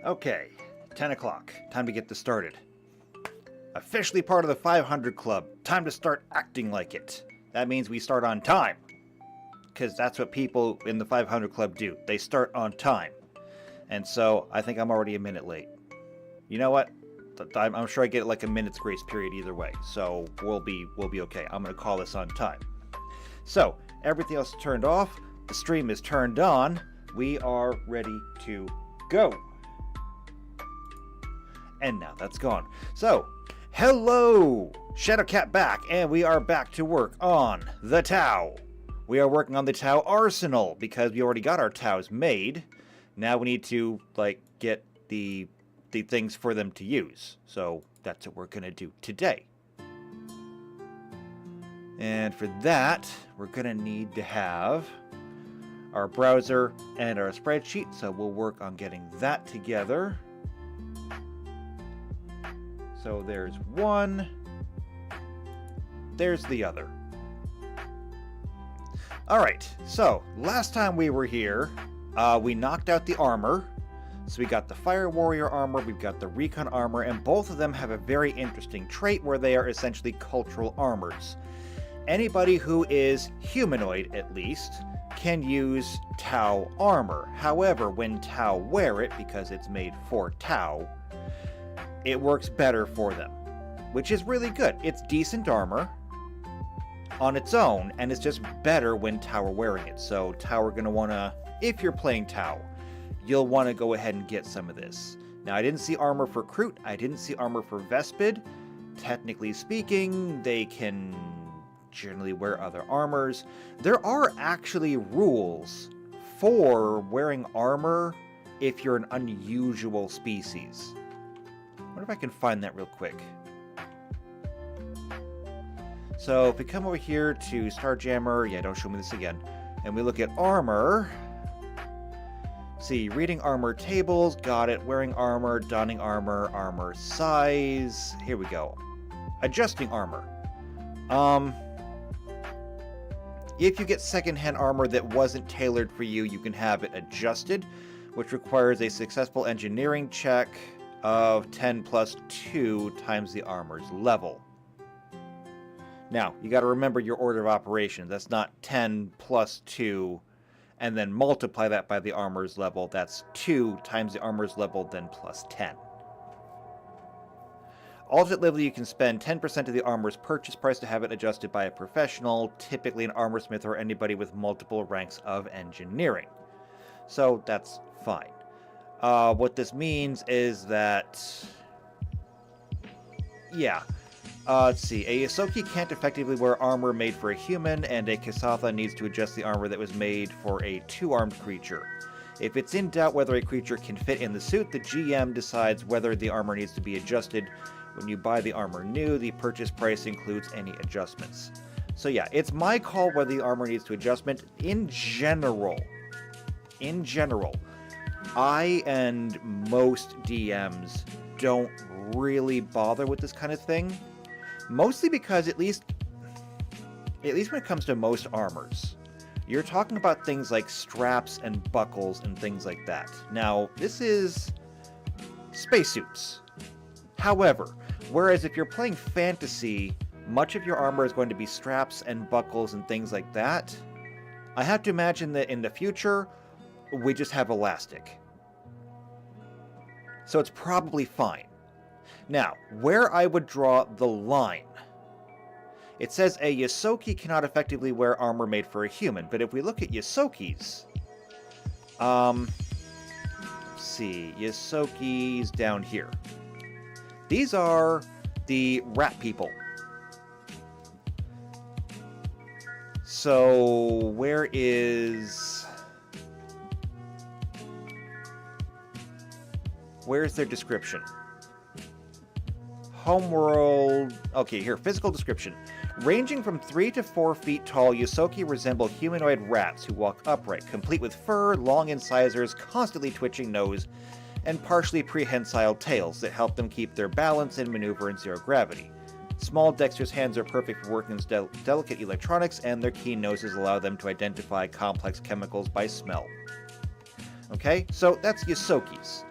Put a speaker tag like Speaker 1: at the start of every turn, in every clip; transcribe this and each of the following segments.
Speaker 1: Okay, 10 o'clock. Time to get this started. Officially part of the 500 Club. Time to start acting like it. That means we start on time. Because that's what people in the 500 Club do. They start on time. And so, I think I'm already a minute late. You know what? I'm sure I get like a minute's grace period either way. So, we'll be okay. I'm going to call this on time. So, everything else is turned off. The stream is turned on. We are ready to go. And now that's gone. So, hello! Shadowcat back, and we are back to work on the Tau. We are working on the Tau arsenal, because we already got our Taus made. Now we need to, get the things for them to use. So, that's what we're going to do today. And for that, we're going to need to have our browser and our spreadsheet, so we'll work on getting that together. So there's one, there's the other. Alright, so last time we were here, we knocked out the armor. So we got the Fire Warrior armor, we've got the Recon armor, and both of them have a very interesting trait where they are essentially cultural armors. Anybody who is humanoid, at least, can use Tau armor. However, when Tau wear it, because it's made for Tau, it works better for them, which is really good. It's decent armor on its own, and it's just better when Tau are wearing it. So Tau are going to want to, if you're playing Tau, you'll want to go ahead and get some of this. Now, I didn't see armor for Kroot. I didn't see armor for Vespid. Technically speaking, they can generally wear other armors. There are actually rules for wearing armor if you're an unusual species. I wonder if I can find that real quick. So if we come over here to Starjammer, yeah, don't show me this again, and we look at armor. See, reading armor tables, got it. Wearing armor, donning armor, armor size. Here we go. Adjusting armor. If you get secondhand armor that wasn't tailored for you, you can have it adjusted, which requires a successful engineering check of 10 plus 2 times the armor's level. Now, you got to remember your order of operations. That's not 10 plus 2 and then multiply that by the armor's level. That's 2 times the armor's level, then plus 10. Alternatively, you can spend 10% of the armor's purchase price to have it adjusted by a professional, typically an armorsmith or anybody with multiple ranks of engineering. So that's fine. What this means is that, yeah, let's see, a Ysoki can't effectively wear armor made for a human, and a Kasatha needs to adjust the armor that was made for a two-armed creature. If it's in doubt whether a creature can fit in the suit, the GM decides whether the armor needs to be adjusted. When you buy the armor new, the purchase price includes any adjustments. So yeah, it's my call whether the armor needs to adjustment. In general, I and most DMs don't really bother with this kind of thing. Mostly because at least when it comes to most armors, you're talking about things like straps and buckles and things like that. Now, this is spacesuits. However, whereas if you're playing fantasy, much of your armor is going to be straps and buckles and things like that, I have to imagine that in the future, we just have elastic. So it's probably fine. Now, where I would draw the line. It says a Ysoki cannot effectively wear armor made for a human, but if we look at Ysokis, let's see, Ysokis down here. These are the rat people. So, where's their description? Homeworld. Okay, here, physical description. Ranging from 3 to 4 feet tall, Ysoki resemble humanoid rats who walk upright, complete with fur, long incisors, constantly twitching nose, and partially prehensile tails that help them keep their balance and maneuver in zero gravity. Small, dexterous hands are perfect for working with delicate electronics, and their keen noses allow them to identify complex chemicals by smell. Okay, so that's Ysokis.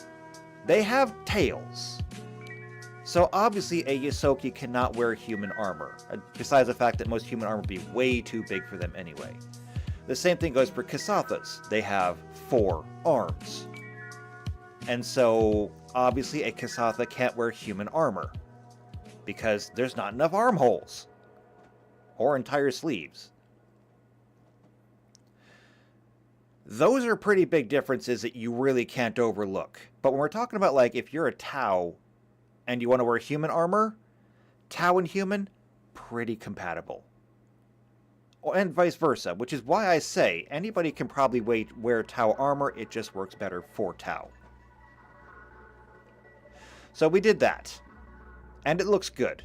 Speaker 1: They have tails. So obviously a Ysoki cannot wear human armor, besides the fact that most human armor would be way too big for them anyway. The same thing goes for Kasathas. They have 4 arms. And so obviously a Kasatha can't wear human armor, because there's not enough armholes. Or entire sleeves. Those are pretty big differences that you really can't overlook. But when we're talking about, like, if you're a Tau and you want to wear human armor, Tau and human, pretty compatible. And vice versa, which is why I say anybody can probably wear Tau armor, it just works better for Tau. So we did that, and it looks good.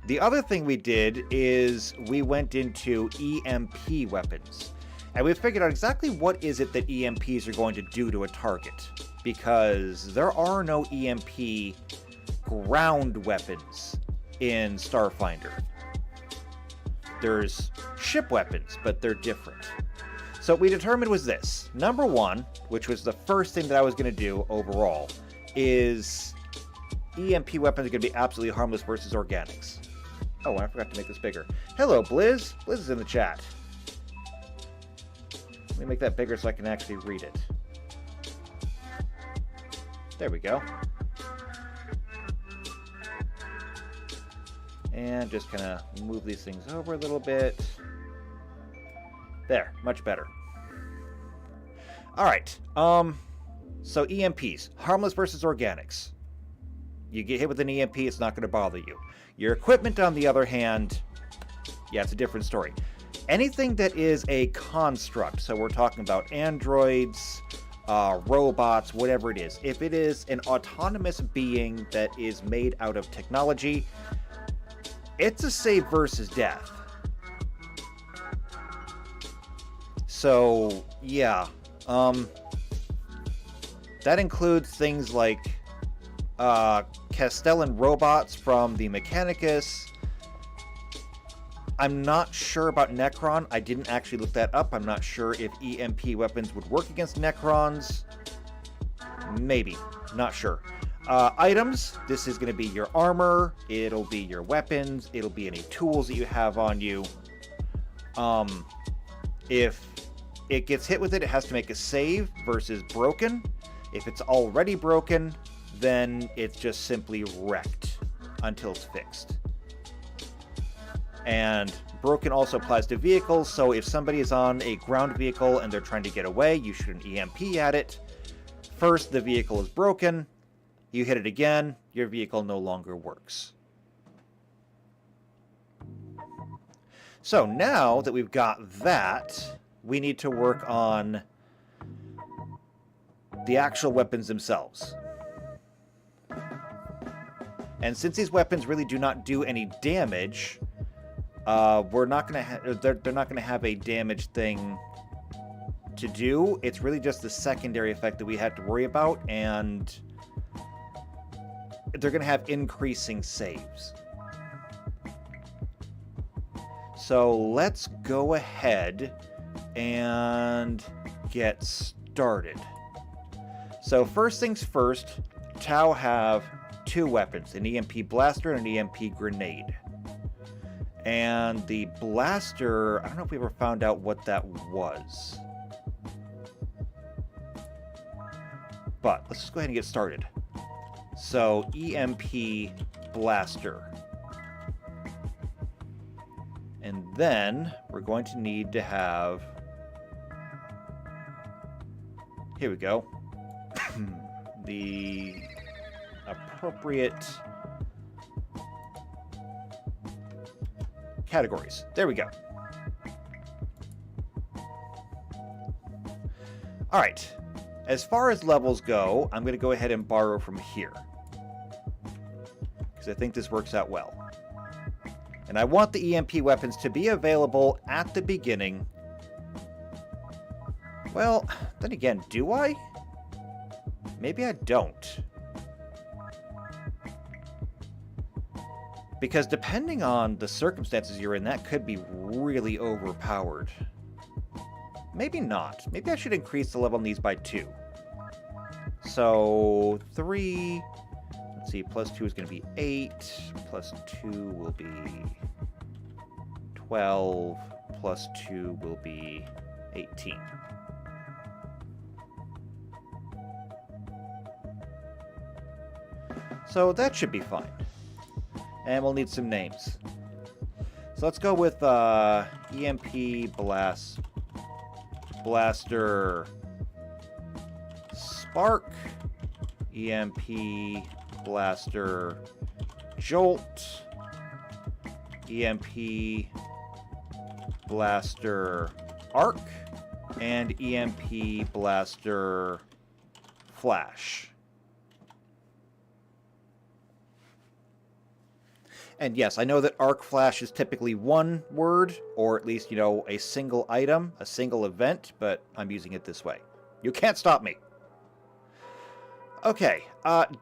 Speaker 1: The other thing we did is we went into EMP weapons. And we figured out exactly what is it that EMPs are going to do to a target. Because there are no EMP ground weapons in Starfinder. There's ship weapons, but they're different. So what we determined was this. Number 1, which was the first thing that I was going to do overall, is EMP weapons are going to be absolutely harmless versus organics. Oh, I forgot to make this bigger. Hello, Blizz. Blizz is in the chat. Let me make that bigger so I can actually read it. There we go. And just kind of move these things over a little bit. There, much better. Alright, so EMPs, harmless versus organics. You get hit with an EMP, it's not going to bother you. Your equipment, on the other hand, yeah, it's a different story. Anything that is a construct, so we're talking about androids, robots, whatever it is. If it is an autonomous being that is made out of technology, it's a save versus death. So, yeah. That includes things like Castellan robots from the Mechanicus. I'm not sure about Necron. I didn't actually look that up. I'm not sure if EMP weapons would work against Necrons. Maybe. Not sure. Items. This is going to be your armor. It'll be your weapons. It'll be any tools that you have on you. If it gets hit with it, it has to make a save versus broken. If it's already broken, then it's just simply wrecked until it's fixed. And broken also applies to vehicles, so if somebody is on a ground vehicle and they're trying to get away, you shoot an EMP at it. First, the vehicle is broken. You hit it again, your vehicle no longer works. So now that we've got that, we need to work on the actual weapons themselves. And since these weapons really do not do any damage, we're not going to they're not going to have a damage thing to do. It's really just the secondary effect that we had to worry about, and they're going to have increasing saves. So let's go ahead and get started. So first things first, Tau have 2 weapons, an EMP blaster and an EMP grenade. And the blaster, I don't know if we ever found out what that was. But let's just go ahead and get started. So, EMP blaster. And then we're going to need to have... Here we go. The appropriate categories. There we go. Alright. As far as levels go, I'm going to go ahead and borrow from here. Because I think this works out well. And I want the EMP weapons to be available at the beginning. Well, then again, do I? Maybe I don't. Because depending on the circumstances you're in, that could be really overpowered. Maybe not. Maybe I should increase the level on these by 2. So 3, let's see, plus 2 is going to be 8, plus 2 will be 12, plus 2 will be 18. So that should be fine. And we'll need some names. So let's go with EMP Blaster Spark, EMP Blaster Jolt, EMP Blaster Arc, and EMP Blaster Flash. And yes, I know that Arc Flash is typically one word, or at least, you know, a single item, a single event, but I'm using it this way. You can't stop me. Okay,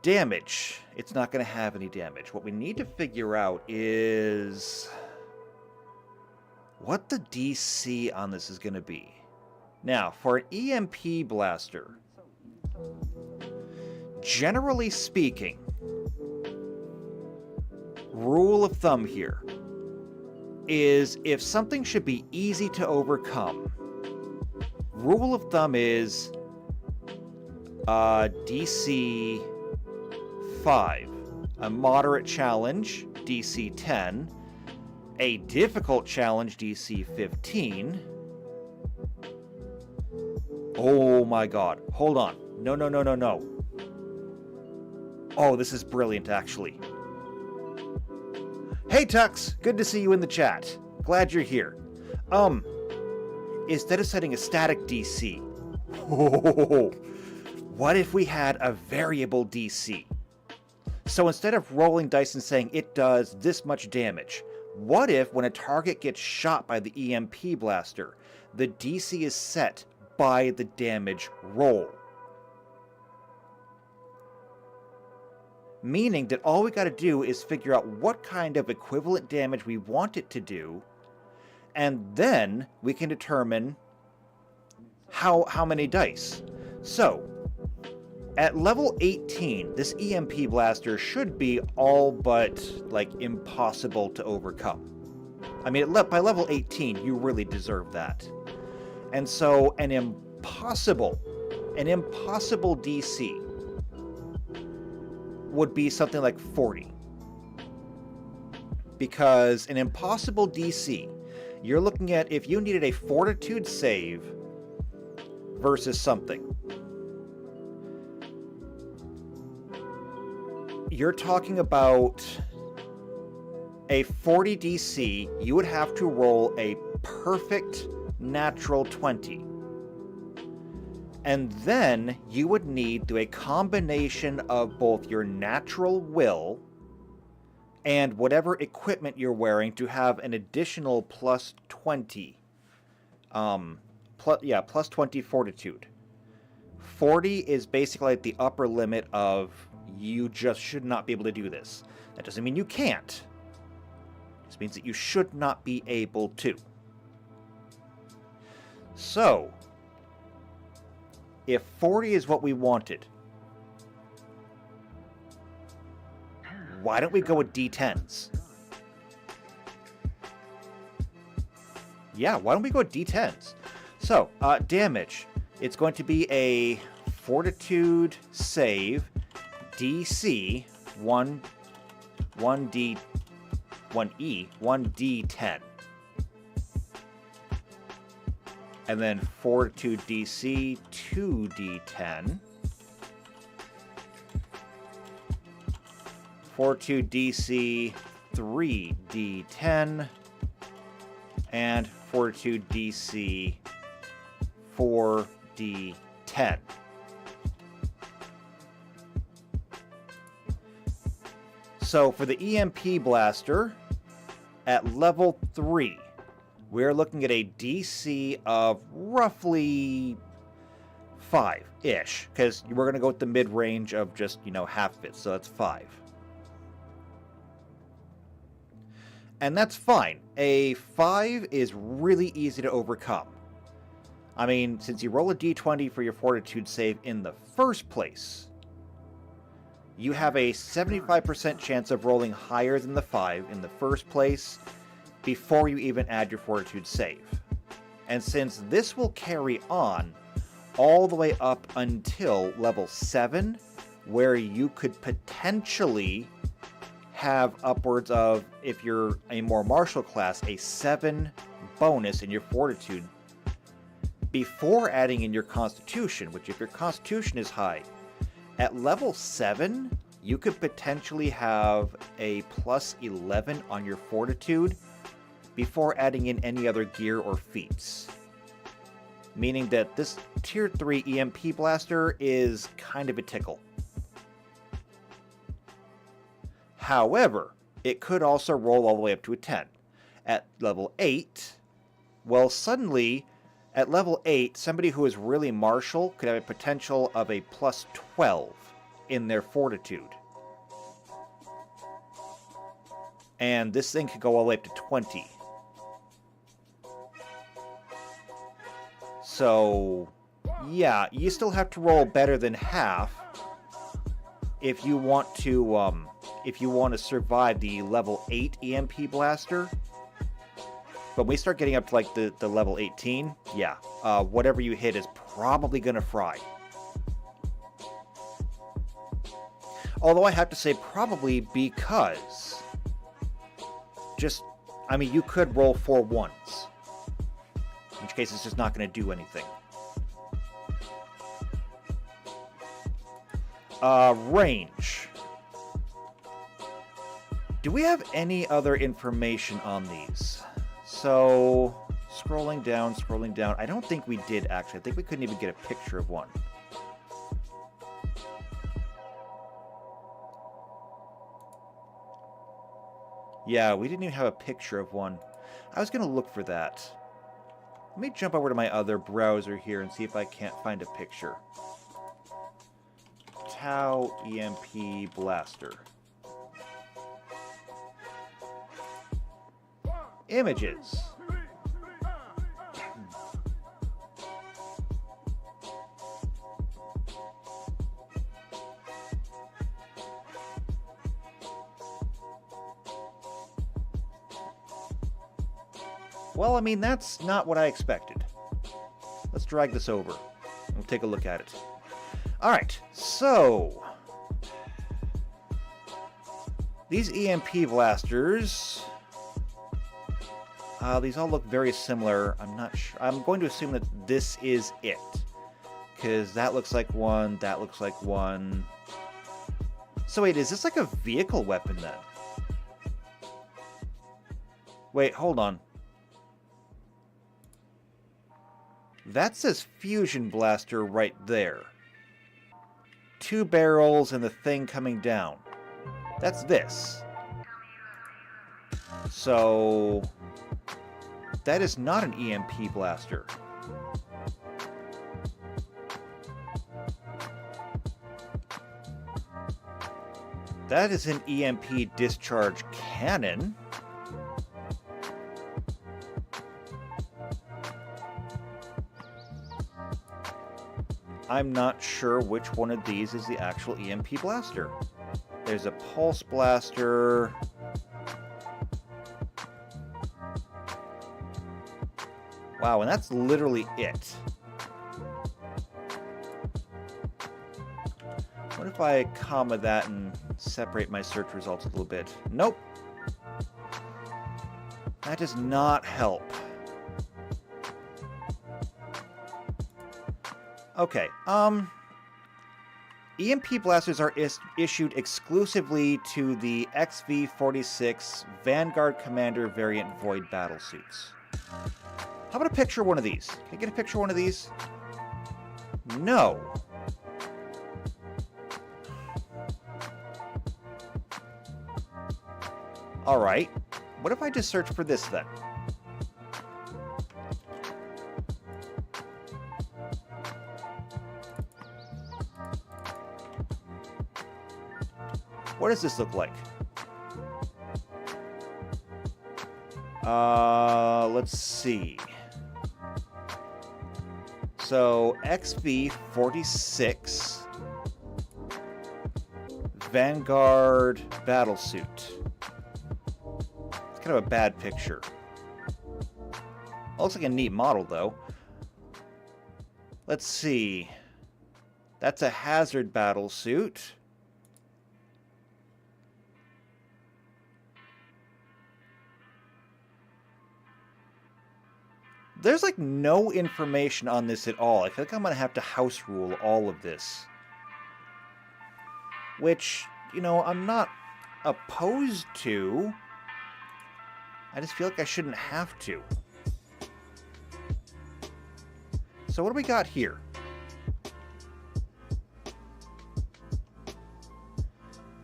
Speaker 1: damage. It's not going to have any damage. What we need to figure out is what the DC on this is going to be. Now, for an EMP blaster, generally speaking, rule of thumb here is if something should be easy to overcome, rule of thumb is DC 5, a moderate challenge DC 10, a difficult challenge DC 15. Oh my god, hold on. No. Oh, this is brilliant, actually. Hey Tux, good to see you in the chat. Glad you're here. Instead of setting a static DC, what if we had a variable DC? So instead of rolling dice and saying it does this much damage, what if when a target gets shot by the EMP blaster, the DC is set by the damage roll? Meaning that all we got to do is figure out what kind of equivalent damage we want it to do, and then we can determine how many dice. So, at level 18, this EMP blaster should be all but, like, impossible to overcome. I mean, by level 18, you really deserve that. And so, an impossible DC would be something like 40. Because an impossible DC, you're looking at if you needed a fortitude save versus something. You're talking about a 40 DC, you would have to roll a perfect natural 20. And then you would need to a combination of both your natural will and whatever equipment you're wearing to have an additional plus 20. Plus 20 fortitude. 40 is basically like the upper limit of you just should not be able to do this. That doesn't mean you can't. It just means that you should not be able to. So, if 40 is what we wanted, why don't we go with D10s? Yeah, why don't we go with D10s? So, damage. It's going to be a fortitude save, DC 1d10. And then fortitude DC 2d10. Fortitude DC 3d10. And fortitude DC 4d10. So for the EMP blaster, at level 3, we're looking at a DC of roughly 5-ish, because we're going to go with the mid-range of just, half of it, so that's 5. And that's fine. A 5 is really easy to overcome. I mean, since you roll a d20 for your fortitude save in the first place, you have a 75% chance of rolling higher than the 5 in the first place before you even add your fortitude save. And since this will carry on all the way up until level 7, where you could potentially have upwards of, if you're a more martial class, a 7 bonus in your fortitude before adding in your constitution, which if your constitution is high, at level 7, you could potentially have a plus 11 on your fortitude before adding in any other gear or feats. Meaning that this tier 3 EMP blaster is kind of a tickle. However, it could also roll all the way up to a 10. At level 8, well, suddenly, at level 8, somebody who is really martial could have a potential of a plus 12 in their fortitude. And this thing could go all the way up to 20. So, yeah, you still have to roll better than half if you want to survive the level 8 EMP blaster. But when we start getting up to like the level 18, yeah, whatever you hit is probably gonna fry. Although I have to say probably because I mean, you could roll 4 ones. In which case it's just not going to do anything. Range. Do we have any other information on these? So, scrolling down. I don't think we did, actually. I think we couldn't even get a picture of one. Yeah, we didn't even have a picture of one. I was going to look for that. Let me jump over to my other browser here and see if I can't find a picture. Tau EMP Blaster. Images. Well, I mean, that's not what I expected. Let's drag this over. We'll take a look at it. Alright, so these EMP blasters, these all look very similar. I'm not sure. I'm going to assume that this is it, because that looks like one, that looks like one. So wait, is this like a vehicle weapon then? Wait, hold on. That says Fusion Blaster right there. 2 barrels and the thing coming down. That's this. So, that is not an EMP blaster. That is an EMP discharge cannon. I'm not sure which one of these is the actual EMP blaster. There's a pulse blaster. Wow, and that's literally it. What if I comma that and separate my search results a little bit? Nope. That does not help. Okay, EMP blasters are issued exclusively to the XV-46 Vanguard Commander variant Void battlesuits. How about a picture of one of these? Can I get a picture of one of these? No. Alright, what if I just search for this then? What does this look like? Let's see. So, XV-46 Vanguard Battlesuit. It's kind of a bad picture. Looks like a neat model, though. Let's see. That's a Hazard Battlesuit. There's like no information on this at all. I feel like I'm going to have to house rule all of this. Which, you know, I'm not opposed to. I just feel like I shouldn't have to. So what do we got here?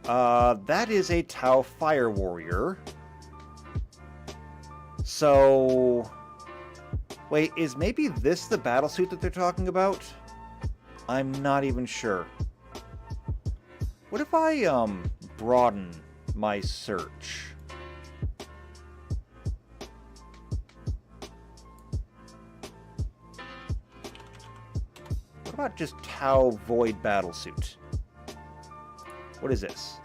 Speaker 1: That is a Tau Fire Warrior. So... Wait, is maybe this the battlesuit that they're talking about? I'm not even sure. What if I, broaden my search? What about just Tau Void Battlesuit? What is this?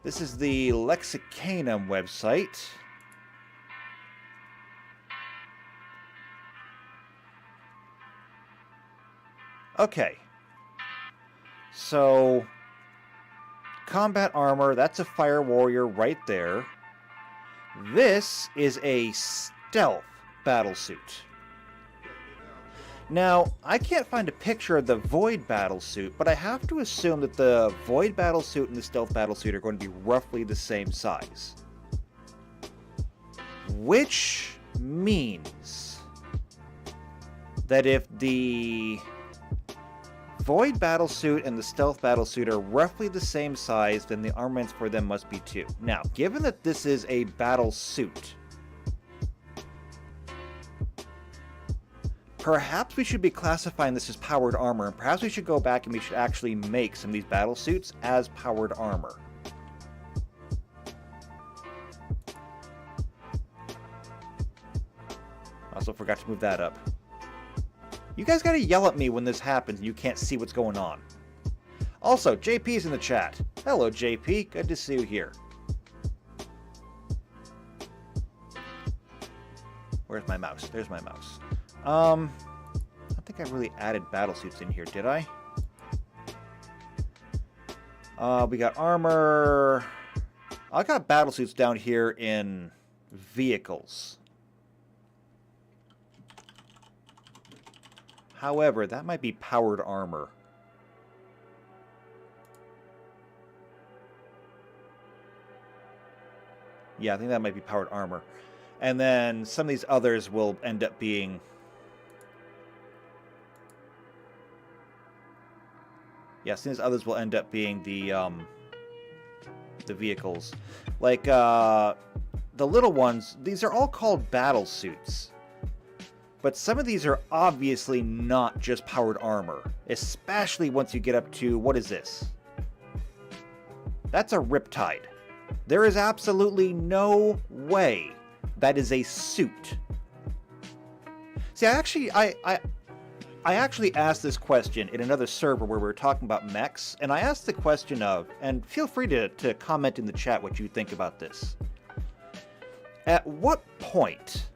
Speaker 1: This is the Lexicanum website. Okay. So, combat armor, that's a fire warrior right there. This is a stealth battlesuit. Now, I can't find a picture of the Void Battlesuit, but I have to assume that the Void Battlesuit and the Stealth Battlesuit are going to be roughly the same size. Which means that if the Void Battlesuit and the Stealth Battlesuit are roughly the same size, then the armaments for them must be too. Now, given that this is a battlesuit, perhaps we should be classifying this as powered armor, and perhaps we should go back and we should actually make some of these battlesuits as powered armor. Also forgot to move that up. You guys gotta yell at me when this happens and you can't see what's going on. Also, JP's in the chat. Hello, JP. Good to see you here. Where's my mouse? There's my mouse. I don't think I really added battlesuits in here, did I? We got armor. I got battlesuits down here in vehicles. However, that might be powered armor. Yeah, I think that might be powered armor. And then some of these others will end up being... Yeah, some of these others will end up being the vehicles. Like, the little ones, these are all called battle suits. But some of these are obviously not just powered armor. Especially once you get up to, what is this? That's a Riptide. There is absolutely no way that is a suit. See, I actually asked this question in another server where we were talking about mechs, and I asked the question of, and feel free to comment in the chat what you think about this. At what point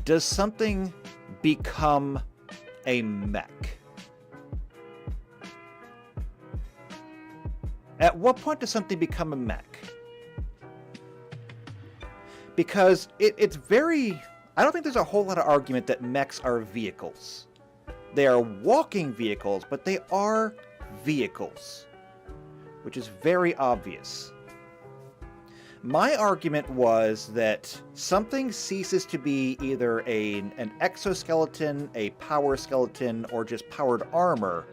Speaker 1: does something become a mech? At what point does something become a mech? Because it's very... I don't think there's a whole lot of argument that mechs are vehicles. They are walking vehicles, but they are vehicles, which is very obvious. My argument was that something ceases to be either an exoskeleton, a power skeleton, or just powered armor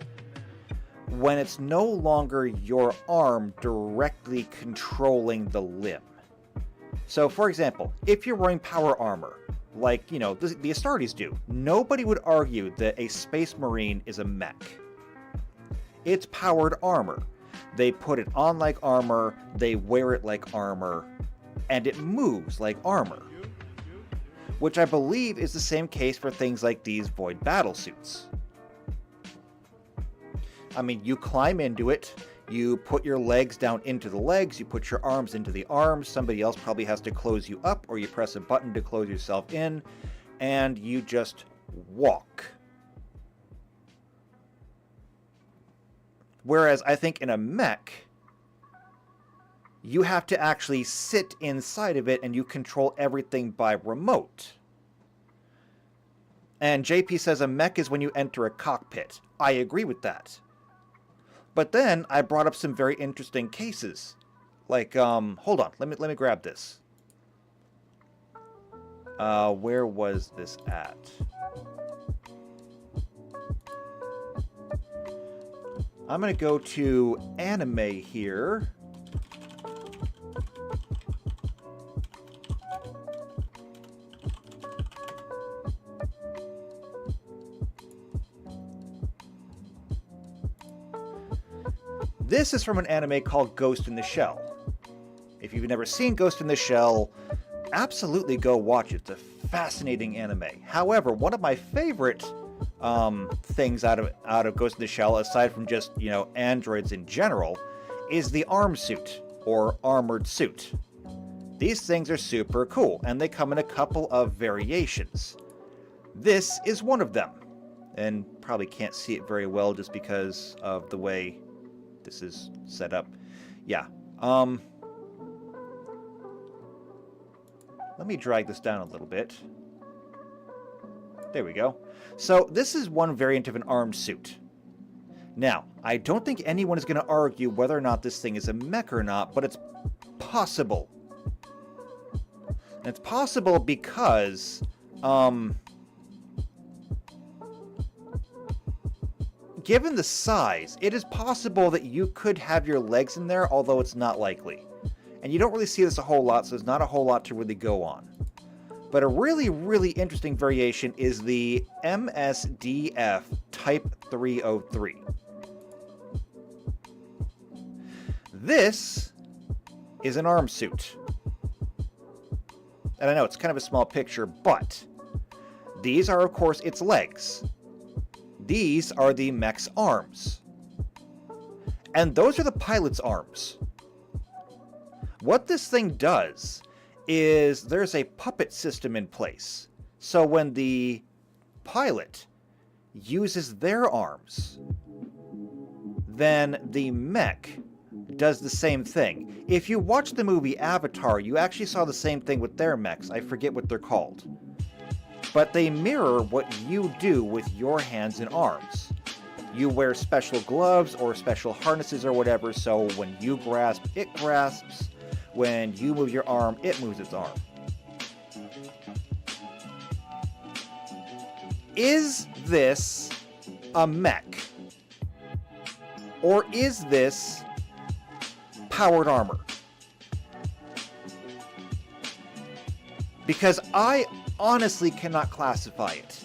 Speaker 1: when it's no longer your arm directly controlling the limb. So, for example, if you're wearing power armor, like, you know, the Astartes do, nobody would argue that a Space Marine is a mech. It's powered armor. They put it on like armor, they wear it like armor, and it moves like armor. which I believe is the same case for things like these void battle suits. I mean, you climb into it, you put your legs down into the legs, you put your arms into the arms, somebody else probably has to close you up, or you press a button to close yourself in, and you just walk. Whereas I think in a mech, you have to actually sit inside of it and you control everything by remote. And JP says a mech is when you enter a cockpit. I agree with that. But then I brought up some very interesting cases. Like, hold on, let me grab this. Where was this at? I'm going to go to anime here. This is from an anime called Ghost in the Shell. If you've never seen Ghost in the Shell, absolutely go watch it. It's a fascinating anime. However, one of my favorite things out of Ghost in the Shell, aside from just, you know, androids in general, is the arm suit, or armored suit. These things are super cool, and they come in a couple of variations. This is one of them, and probably can't see it very well just because of the way this is set up. Yeah. Let me drag this down a little bit. There we go. So this is one variant of an armed suit. Now, I don't think anyone is going to argue whether or not this thing is a mech or not, but it's possible. And it's possible because, given the size, it is possible that you could have your legs in there, although it's not likely. And you don't really see this a whole lot, so there's not a whole lot to really go on. But a really, really interesting variation is the MSDF Type 303. This is an arm suit. And I know it's kind of a small picture, but these are, of course, its legs. These are the mech's arms. And those are the pilot's arms. What this thing does is there's a puppet system in place. So when the pilot uses their arms, then the mech does the same thing. If you watch the movie Avatar, you actually saw the same thing with their mechs. I forget what they're called. But they mirror what you do with your hands and arms. You wear special gloves or special harnesses or whatever, so when you grasp, it grasps. When you move your arm, it moves its arm. Is this a mech? Or is this powered armor? Because I honestly cannot classify it.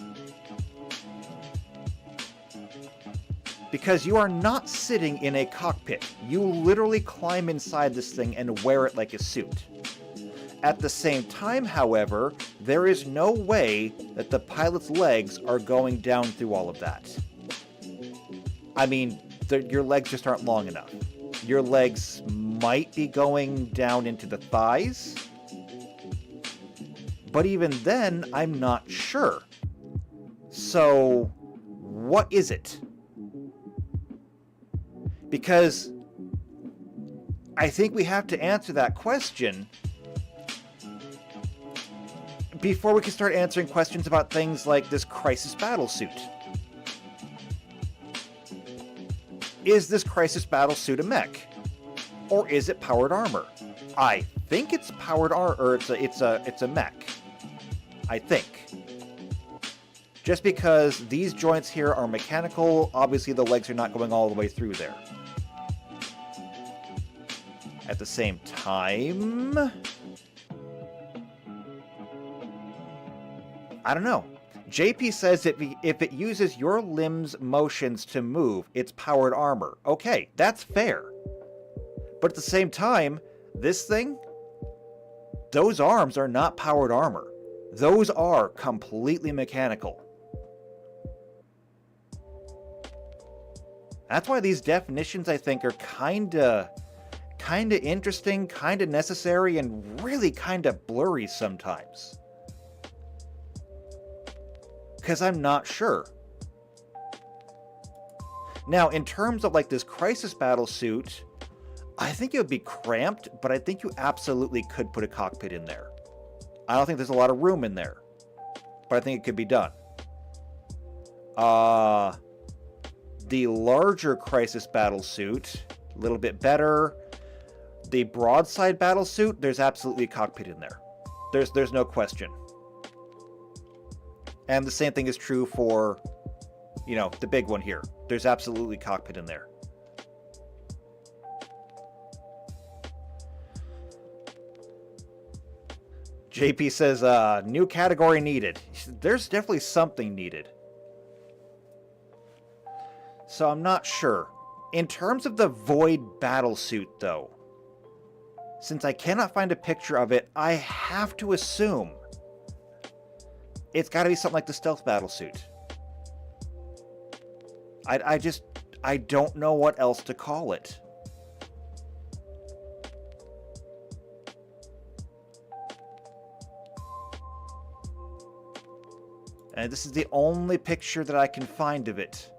Speaker 1: Because you are not sitting in a cockpit. You literally climb inside this thing and wear it like a suit. At the same time, however, there is no way that the pilot's legs are going down through all of that. I mean, your legs just aren't long enough. Your legs might be going down into the thighs, but even then, I'm not sure. So, what is it? Because I think we have to answer that question before we can start answering questions about things like this crisis battle suit. Is this crisis battle suit a mech? Or is it powered armor? I think it's powered armor, or it's a mech. I think. Just because these joints here are mechanical, obviously the legs are not going all the way through there. At the same time, I don't know. JP says if it uses your limbs' motions to move, it's powered armor. Okay, that's fair. But at the same time, this thing, those arms are not powered armor. Those are completely mechanical. That's why these definitions, I think, are kinda interesting, kinda necessary, and really kinda blurry sometimes. Because I'm not sure. Now, in terms of like this crisis battle suit, I think it would be cramped, but I think you absolutely could put a cockpit in there. I don't think there's a lot of room in there, but I think it could be done. The larger crisis battle suit, a little bit better. The broadside battle suit, there's absolutely a cockpit in there. There's no question. And the same thing is true for, you know, the big one here. There's absolutely cockpit in there. JP says, new category needed. There's definitely something needed. So I'm not sure. In terms of the Void battlesuit, though, since I cannot find a picture of it, I have to assume it's got to be something like the stealth battlesuit. I don't know what else to call it. And this is the only picture that I can find of it.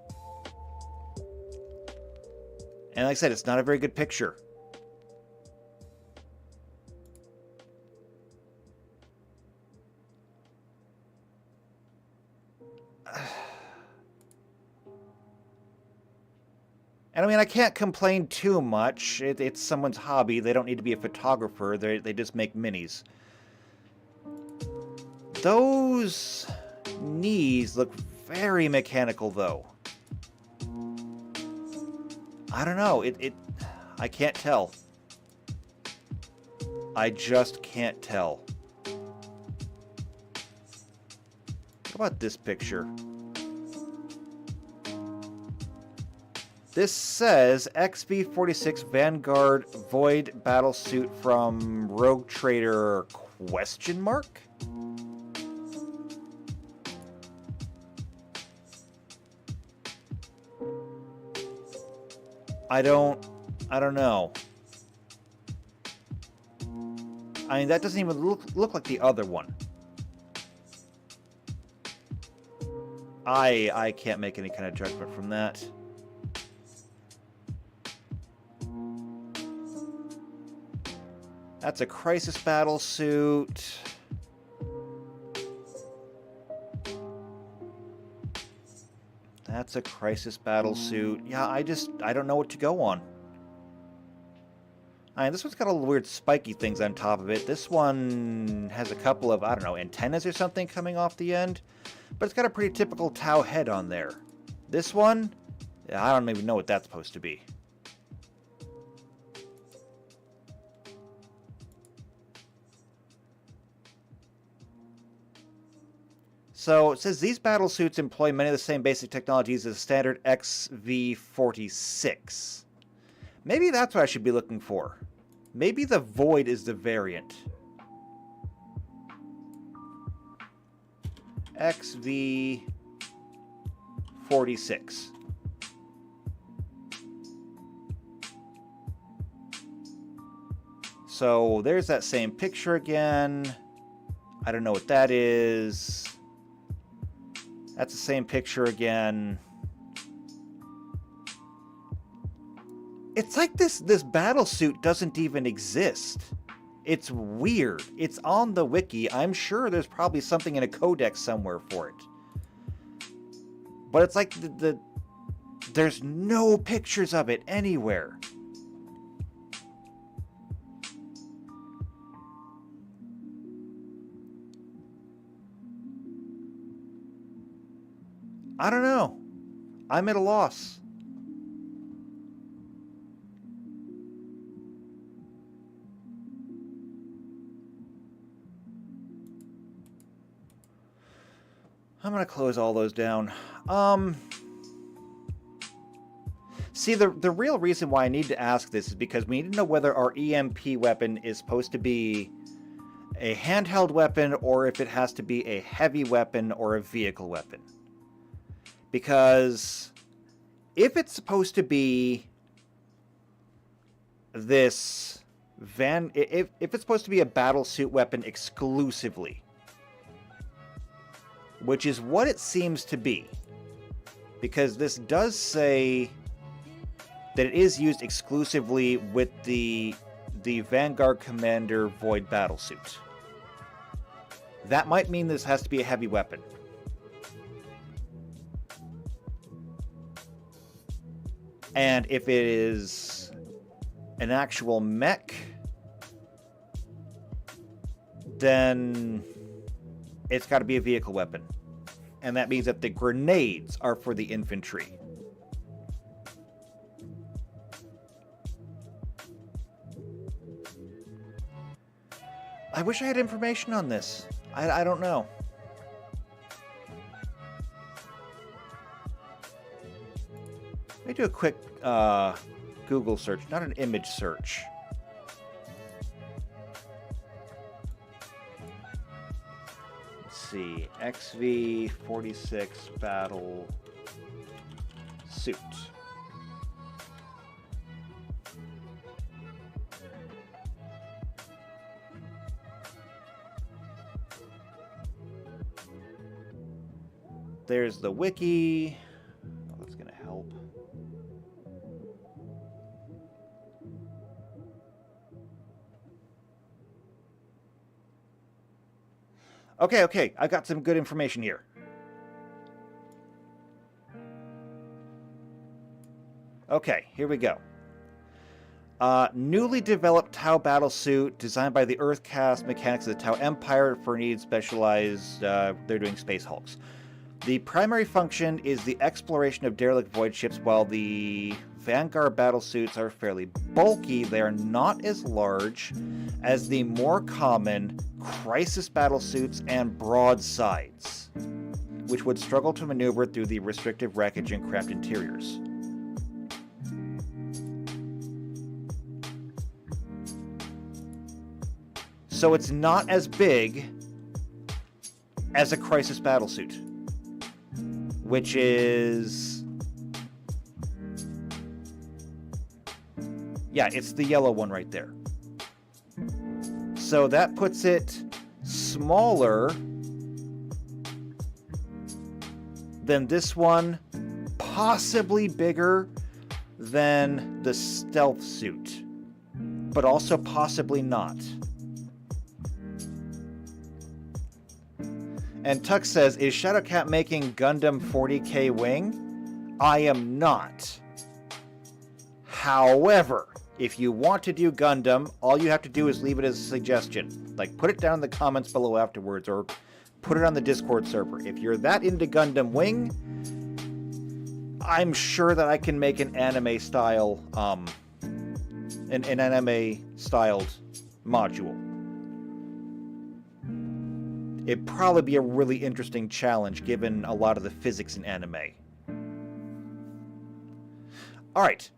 Speaker 1: And like I said, it's not a very good picture. And I mean, I can't complain too much. It's someone's hobby. They don't need to be a photographer. They just make minis. Those knees look very mechanical, though. I don't know. I can't tell. I just can't tell. What about this picture? This says XV-46 Vanguard Void Battlesuit from Rogue Trader ? I don't know. I mean, that doesn't even look like the other one. I can't make any kind of judgment from that. That's a crisis battle suit. That's a crisis battle suit. Yeah, I don't know what to go on. I mean, this one's got all the weird spiky things on top of it. This one has a couple of, I don't know, antennas or something coming off the end. But it's got a pretty typical Tau head on there. This one, yeah, I don't even know what that's supposed to be. So it says these battle suits employ many of the same basic technologies as standard XV-46. Maybe that's what I should be looking for. Maybe the Void is the variant. XV-46. So there's that same picture again. I don't know what that is. That's the same picture again. It's like this battle suit doesn't even exist. It's weird. It's on the wiki. I'm sure there's probably something in a codex somewhere for it. But it's like there's no pictures of it anywhere. I don't know. I'm at a loss. I'm going to close all those down. See, the real reason why I need to ask this is because we need to know whether our EMP weapon is supposed to be a handheld weapon or if it has to be a heavy weapon or a vehicle weapon. Because if it's supposed to be this if it's supposed to be a battle suit weapon exclusively, which is what it seems to be, because this does say that it is used exclusively with the Vanguard Commander Void Battlesuit. That might mean this has to be a heavy weapon. And if it is an actual mech, then it's got to be a vehicle weapon. And that means that the grenades are for the infantry. I wish I had information on this. I don't know. Let me do a quick Google search, not an image search. Let's see, XV46 battle suit. There's the wiki. Oh, that's going to help. Okay. I got some good information here. Okay, here we go. Newly developed Tau battlesuit designed by the Earth-cast mechanics of the Tau Empire for needs specialized. They're doing Space Hulks. The primary function is the exploration of derelict void ships. While the Vanguard battlesuits are fairly bulky, they are not as large as the more common Crisis battlesuits and broadsides, which would struggle to maneuver through the restrictive wreckage and cramped interiors. So it's not as big as a Crisis battlesuit, which is... yeah, it's the yellow one right there. So that puts it smaller than this one, possibly bigger than the stealth suit, but also possibly not. And Tuck says, is Shadowcat making Gundam 40K wing? I am not. However, if you want to do Gundam, all you have to do is leave it as a suggestion. Like, put it down in the comments below afterwards, or put it on the Discord server. If you're that into Gundam Wing, I'm sure that I can make an anime-style, an anime-styled module. It'd probably be a really interesting challenge, given a lot of the physics in anime. Alright.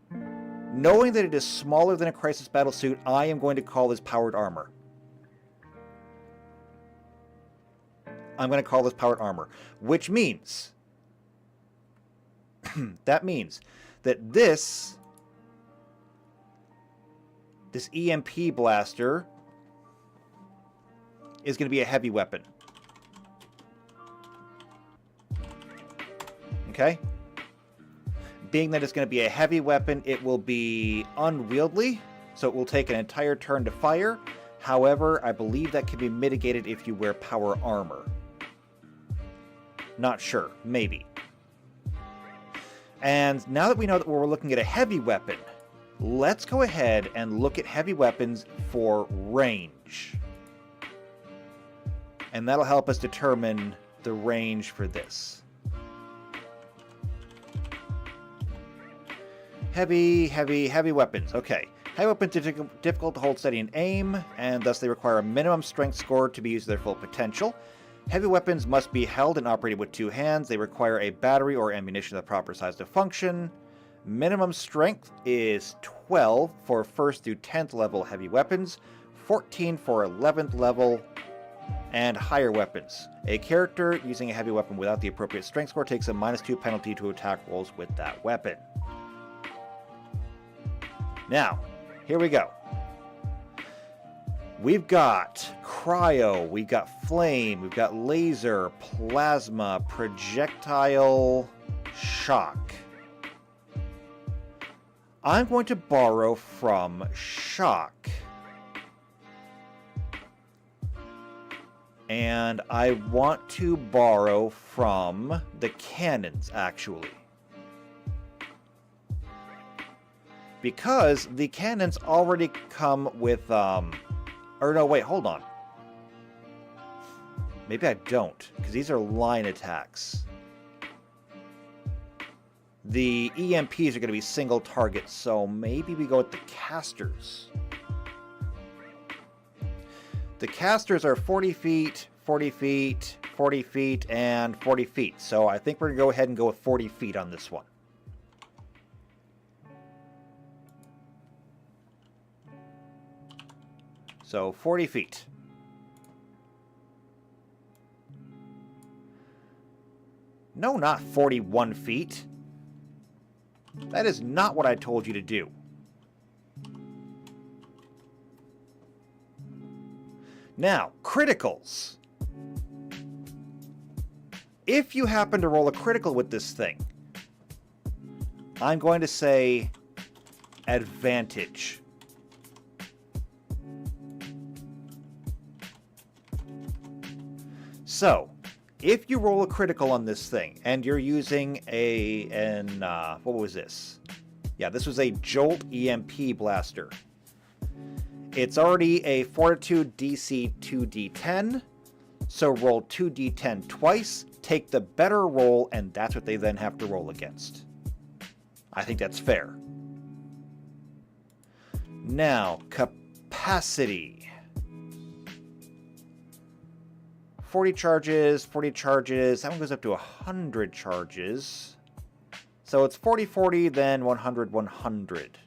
Speaker 1: Knowing that it is smaller than a Crisis battlesuit, I am going to call this powered armor. I'm going to call this powered armor. Which means... that means that this EMP blaster is going to be a heavy weapon. Okay? Being that it's going to be a heavy weapon, it will be unwieldy, so it will take an entire turn to fire. However, I believe that can be mitigated if you wear power armor. Not sure. Maybe. And now that we know that we're looking at a heavy weapon, let's go ahead and look at heavy weapons for range. And that'll help us determine the range for this. Heavy weapons. Okay. Heavy weapons are difficult to hold steady and aim, and thus they require a minimum strength score to be used to their full potential. Heavy weapons must be held and operated with two hands. They require a battery or ammunition of the proper size to function. Minimum strength is 12 for 1st through 10th level heavy weapons. 14 for 11th level, and higher weapons. A character using a heavy weapon without the appropriate strength score takes a -2 penalty to attack rolls with that weapon. Now, here we go. We've got cryo, we've got flame, we've got laser, plasma, projectile, shock. I'm going to borrow from shock. And I want to borrow from the cannons, actually. Because the cannons already come with, or no, wait, hold on. Maybe I don't, because these are line attacks. The EMPs are going to be single targets, so maybe we go with the casters. The casters are 40 feet, 40 feet, 40 feet, and 40 feet. So I think we're going to go ahead and go with 40 feet on this one. So 40 feet. No, not 41 feet. That is not what I told you to do. Now, criticals. If you happen to roll a critical with this thing, I'm going to say advantage. So, if you roll a critical on this thing, and you're using what was this? Yeah, this was a Jolt EMP blaster. It's already a Fortitude DC 2d10, so roll 2d10 twice, take the better roll, and that's what they then have to roll against. I think that's fair. Now, capacity. 40 charges, 40 charges. That one goes up to 100 charges. So it's 40, 40, then 100, 100.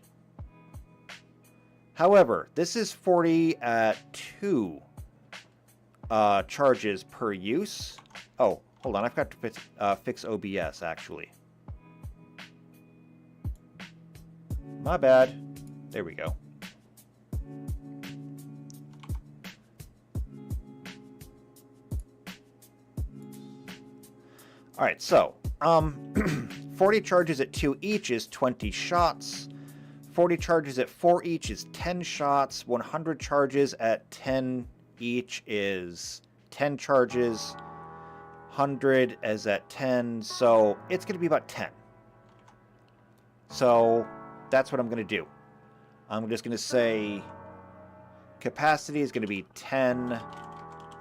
Speaker 1: However, this is 40 at 2 charges per use. Oh, hold on. I forgot to fix OBS, actually. My bad. There we go. Alright, so, 40 charges at 2 each is 20 shots. 40 charges at 4 each is 10 shots. 100 charges at 10 each is 10 charges. 100 is at 10, so it's going to be about 10. So that's what I'm going to do. I'm just going to say capacity is going to be 10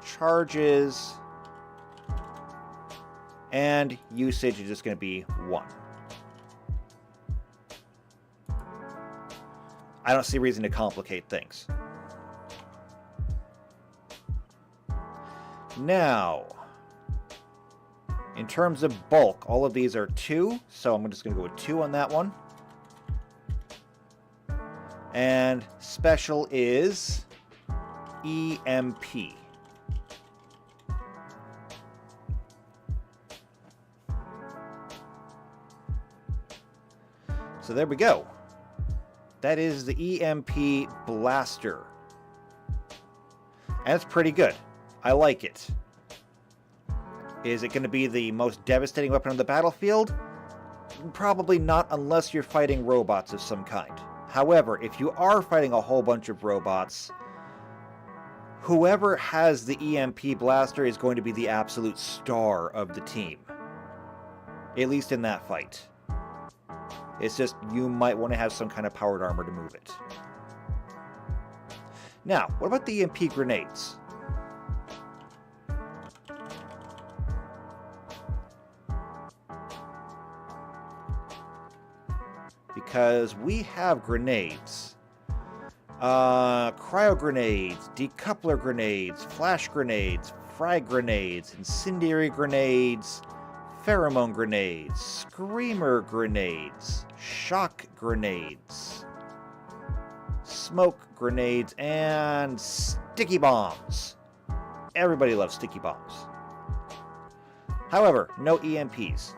Speaker 1: charges. And usage is just going to be 1. I don't see reason to complicate things. Now, in terms of bulk, all of these are 2, so I'm just going to go with 2 on that one. And special is EMP. So there we go. That is the EMP blaster. And it's pretty good. I like it. Is it going to be the most devastating weapon on the battlefield? Probably not, unless you're fighting robots of some kind. However, if you are fighting a whole bunch of robots, whoever has the EMP blaster is going to be the absolute star of the team. At least in that fight. It's just, you might want to have some kind of powered armor to move it. Now, what about the EMP grenades? Because we have grenades. Cryo grenades, decoupler grenades, flash grenades, frag grenades, incendiary grenades, pheromone grenades, screamer grenades, shock grenades. smoke grenades, and sticky bombs. Everybody loves sticky bombs. However, no EMPs.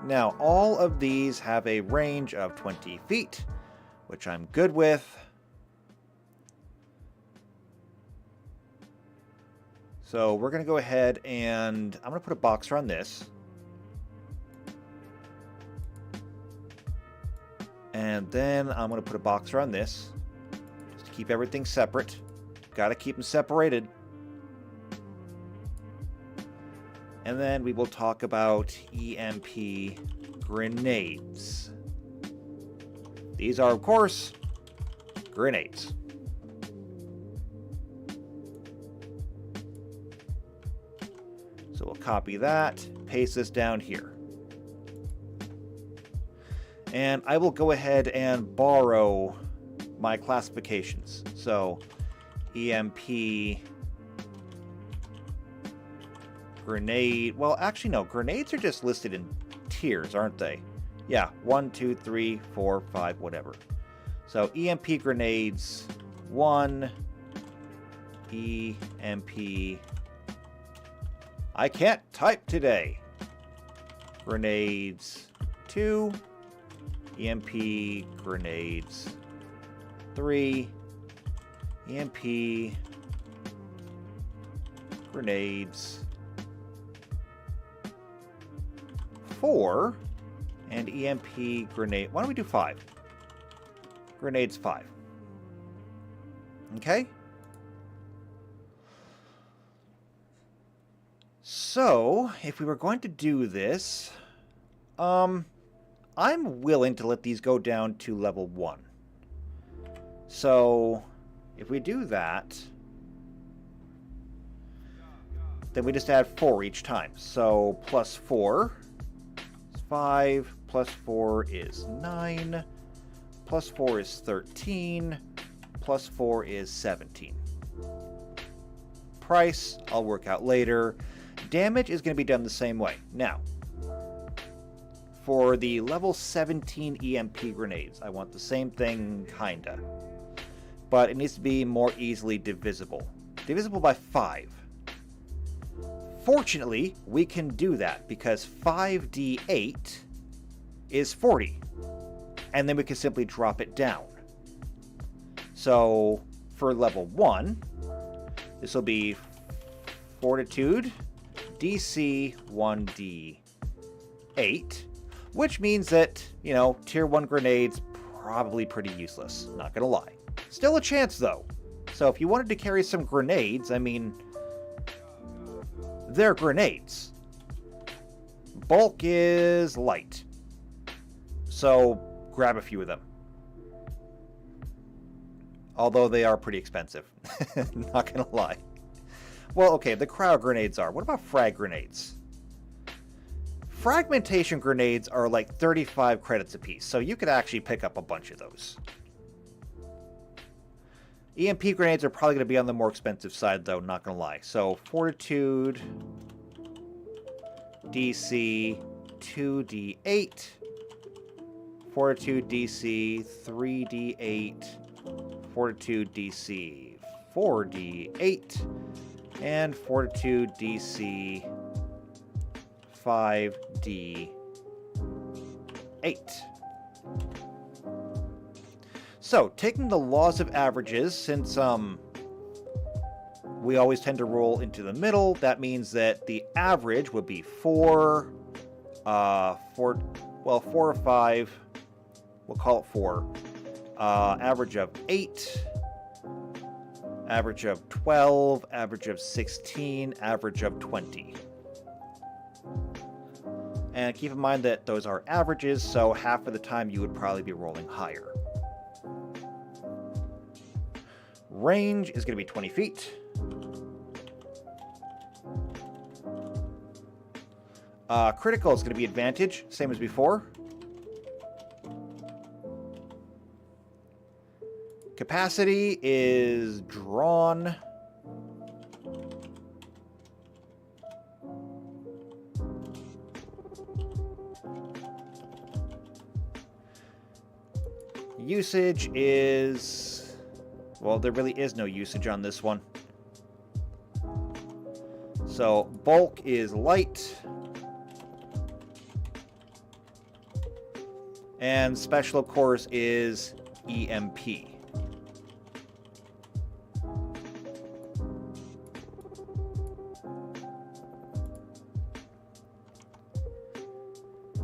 Speaker 1: Now, all of these have a range of 20 feet, which I'm good with. So we're going to go ahead and I'm going to put a boxer on this. And then I'm going to put a boxer on this, just to keep everything separate. Got to keep them separated. And then we will talk about EMP grenades. These are, of course, grenades. So we'll copy that, paste this down here. And I will go ahead and borrow my classifications. So EMP grenade. Well, actually, no. Grenades are just listed in tiers, aren't they? Yeah, 1, 2, 3, 4, 5, whatever. So EMP grenades 1, EMP. I can't type today. Grenades 2, EMP grenades 3, EMP grenades 4, and EMP grenade. Why don't we do 5? Grenades 5. Okay? So, if we were going to do this, I'm willing to let these go down to level 1. So, if we do that, then we just add 4 each time. So, plus 4 is 5, plus 4 is 9, plus 4 is 13, plus 4 is 17. Price, I'll work out later. Damage is going to be done the same way. Now, for the level 17 EMP grenades, I want the same thing, kinda. But it needs to be more easily divisible. Divisible by 5. Fortunately, we can do that because 5d8 is 40. And then we can simply drop it down. So, for level 1, this will be Fortitude, DC 1d8, which means that, you know, tier 1 grenades probably pretty useless, not gonna lie. Still a chance though. So if you wanted to carry some grenades, I mean, they're grenades. Bulk is light. So grab a few of them. Although they are pretty expensive, not gonna lie. Well, okay, the crowd grenades are. What about frag grenades? Fragmentation grenades are like 35 credits apiece, so you could actually pick up a bunch of those. EMP grenades are probably going to be on the more expensive side, though, not going to lie. So, Fortitude, DC, 2d8, Fortitude, DC, 3d8, Fortitude, DC, 4d8, and Fortitude, DC, 5d8. So, taking the laws of averages, since we always tend to roll into the middle, that means that the average would be 4 or 5. We'll call it 4. Average of 8. Average of 12. Average of 16. Average of 20. And keep in mind that those are averages, so half of the time you would probably be rolling higher. Range is going to be 20 feet. Critical is going to be advantage, same as before. Capacity is drawn. Usage is... well, there really is no usage on this one. So, bulk is light. And special, of course, is EMP.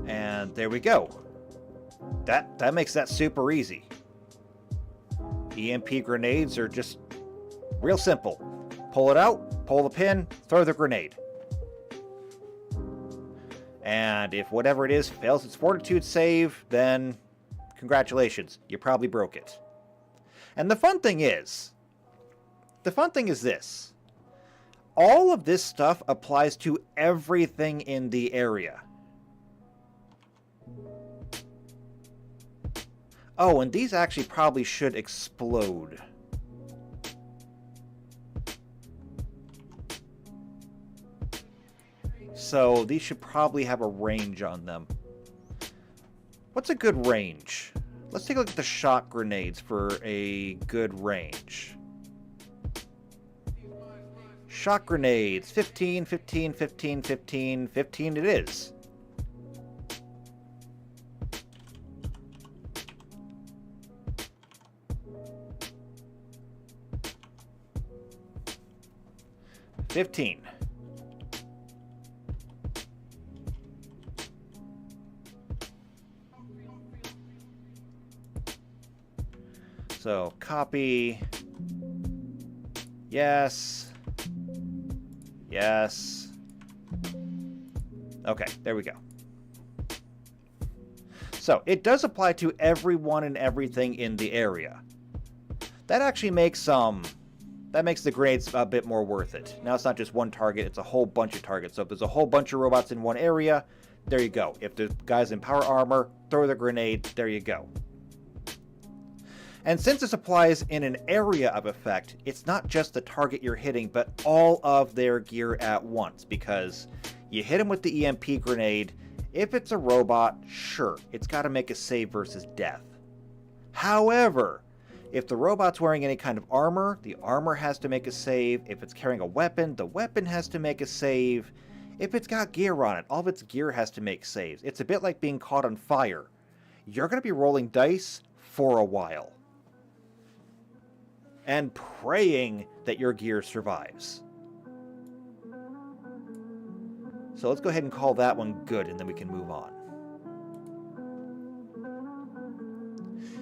Speaker 1: And there we go. That makes that super easy. EMP grenades are just real simple. Pull it out, pull the pin, throw the grenade. And if whatever it is fails its fortitude save, then congratulations, you probably broke it. And the fun thing is this. All of this stuff applies to everything in the area. Oh, and these actually probably should explode. So these should probably have a range on them. What's a good range? Let's take a look at the shock grenades for a good range. Shock grenades, 15, 15, 15, 15, 15 it is. So, copy. Yes. Yes. Okay, there we go. So, it does apply to everyone and everything in the area. That actually makes that makes the grenades a bit more worth it. Now it's not just one target, it's a whole bunch of targets. So if there's a whole bunch of robots in one area, there you go. If there's guys in power armor, throw the grenade, there you go. And since this applies in an area of effect, it's not just the target you're hitting, but all of their gear at once. Because you hit them with the EMP grenade, if it's a robot, sure, it's got to make a save versus death. However, if the robot's wearing any kind of armor, the armor has to make a save. If it's carrying a weapon, the weapon has to make a save. If it's got gear on it, all of its gear has to make saves. It's a bit like being caught on fire. You're going to be rolling dice for a while. And praying that your gear survives. So let's go ahead and call that one good, and then we can move on.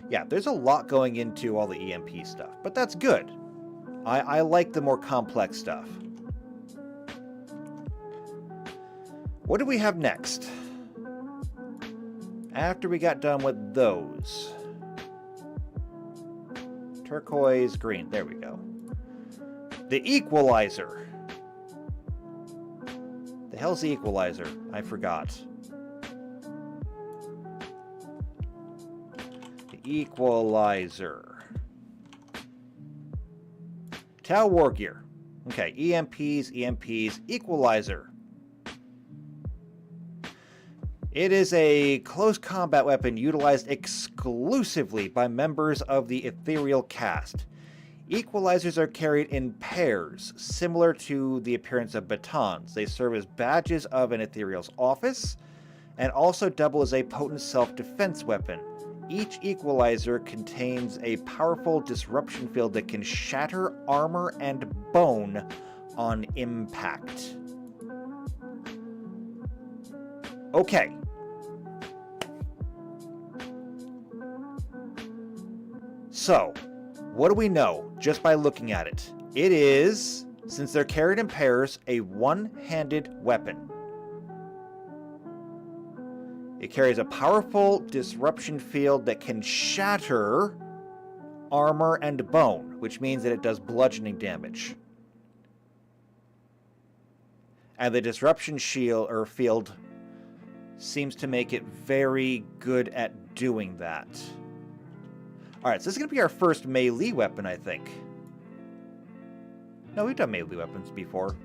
Speaker 1: Yeah, there's a lot going into all the EMP stuff, but that's good. I like the more complex stuff. What do we have next? After we got done with those. Turquoise, green, there we go. The equalizer. The hell's the equalizer? I forgot. Equalizer. Tau War Gear. Okay, EMPs, Equalizer. It is a close combat weapon utilized exclusively by members of the ethereal caste. Equalizers are carried in pairs, similar to the appearance of batons. They serve as badges of an ethereal's office, and also double as a potent self-defense weapon. Each equalizer contains a powerful disruption field that can shatter armor and bone on impact. Okay. So, what do we know just by looking at it? It is, since they're carried in pairs, a one-handed weapon. It carries a powerful disruption field that can shatter armor and bone, which means that it does bludgeoning damage. And the disruption shield or field seems to make it very good at doing that. Alright, so this is going to be our first melee weapon, I think. No, we've done melee weapons before.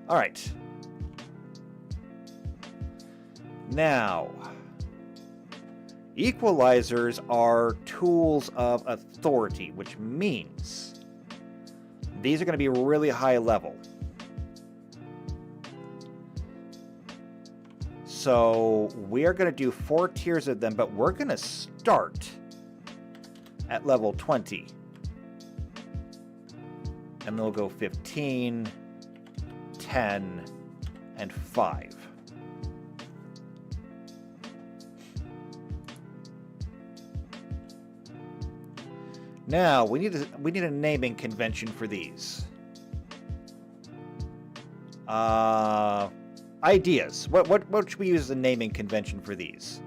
Speaker 1: Alright. Now, Equalizers are tools of authority, which means these are going to be really high level. So we're going to do 4 tiers of them, but we're going to start at level 20. And then we'll go 15, 10, and 5. Now, we need a naming convention for these. Ideas. What should we use as a naming convention for these?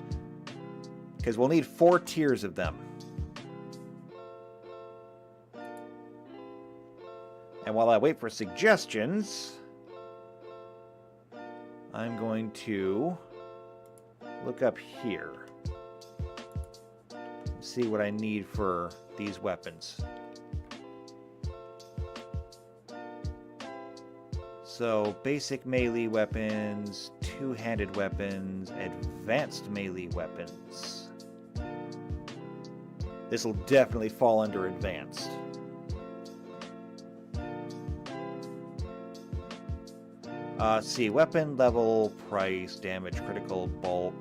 Speaker 1: Because we'll need 4 tiers of them. And while I wait for suggestions, I'm going to look up here. See what I need for these weapons. So, basic melee weapons, two-handed weapons, advanced melee weapons. This will definitely fall under advanced. Let's see, weapon, level, price, damage, critical, bulk.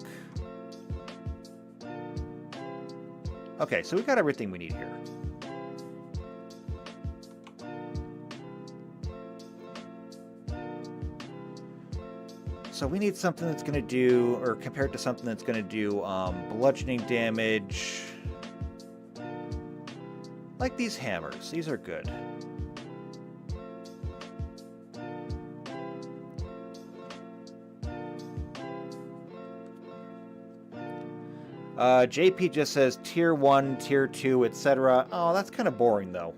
Speaker 1: Okay, so we've got everything we need here. So we need something that's going to do, or compared to something that's going to do bludgeoning damage. Like these hammers. These are good. JP just says tier 1, tier 2, etc. Oh, that's kind of boring, though.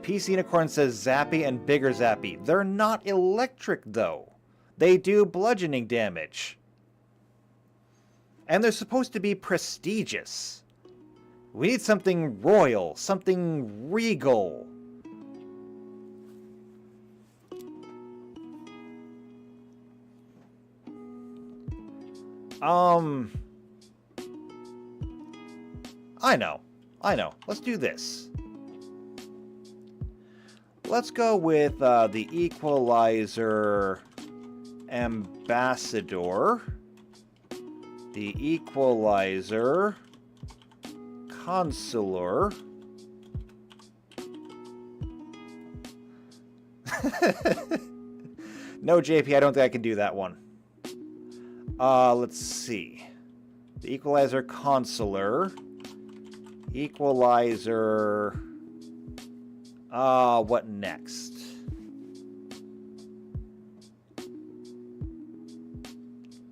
Speaker 1: PC Unicorn says Zappy and Bigger Zappy. They're not electric, though. They do bludgeoning damage. And they're supposed to be prestigious. We need something royal, something regal. I know. Let's do this. Let's go with the Equalizer Ambassador, the Equalizer Consular, no, JP, I don't think I can do that one. Let's see. The Equalizer Consular, Equalizer, what next?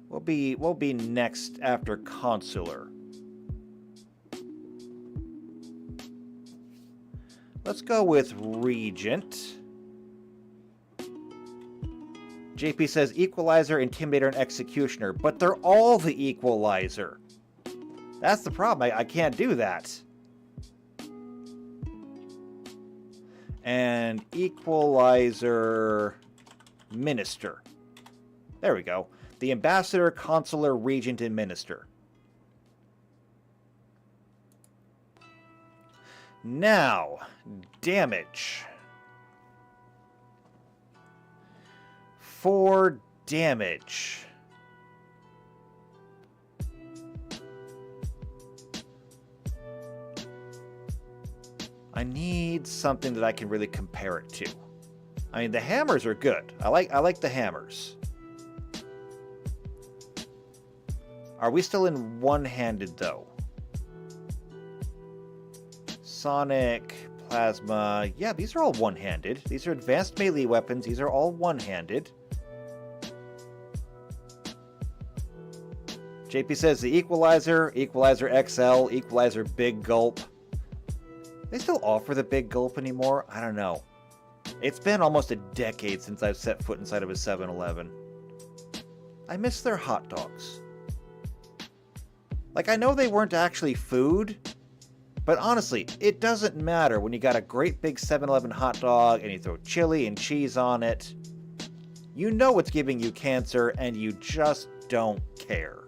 Speaker 1: We'll be next after Consular. Let's go with Regent. JP says Equalizer, Intimidator, and Executioner, but they're all the Equalizer. That's the problem. I can't do that. And Equalizer Minister. There we go. The Ambassador, Consular, Regent, and Minister. Now, damage. 4 damage. I need something that I can really compare it to. I mean, the hammers are good. I like the hammers. Are we still in one-handed, though? Sonic, Plasma. Yeah, these are all one-handed. These are advanced melee weapons. These are all one-handed. JP says the Equalizer, Equalizer XL, Equalizer Big Gulp. They still offer the Big Gulp anymore? I don't know. It's been almost a decade since I've set foot inside of a 7-Eleven. I miss their hot dogs. Like, I know they weren't actually food, but honestly, it doesn't matter when you got a great big 7-Eleven hot dog and you throw chili and cheese on it. You know it's giving you cancer and you just don't care.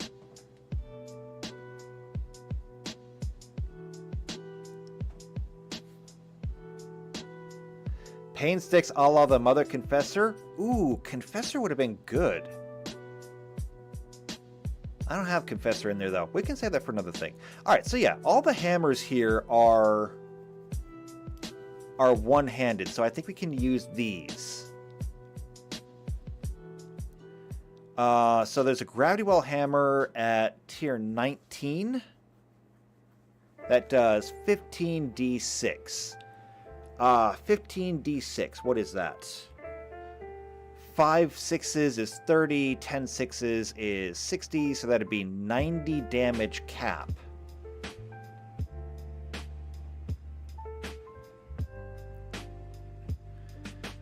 Speaker 1: Pain sticks a la the Mother Confessor. Ooh, Confessor would have been good. I don't have Confessor in there, though. We can save that for another thing. Alright, so yeah, all the hammers here are one-handed, so I think we can use these. So there's a Gravity Well hammer at tier 19. That does 15d6. 15d6, what is that? 5 sixes is 30, 10 sixes is 60, so that'd be 90 damage cap.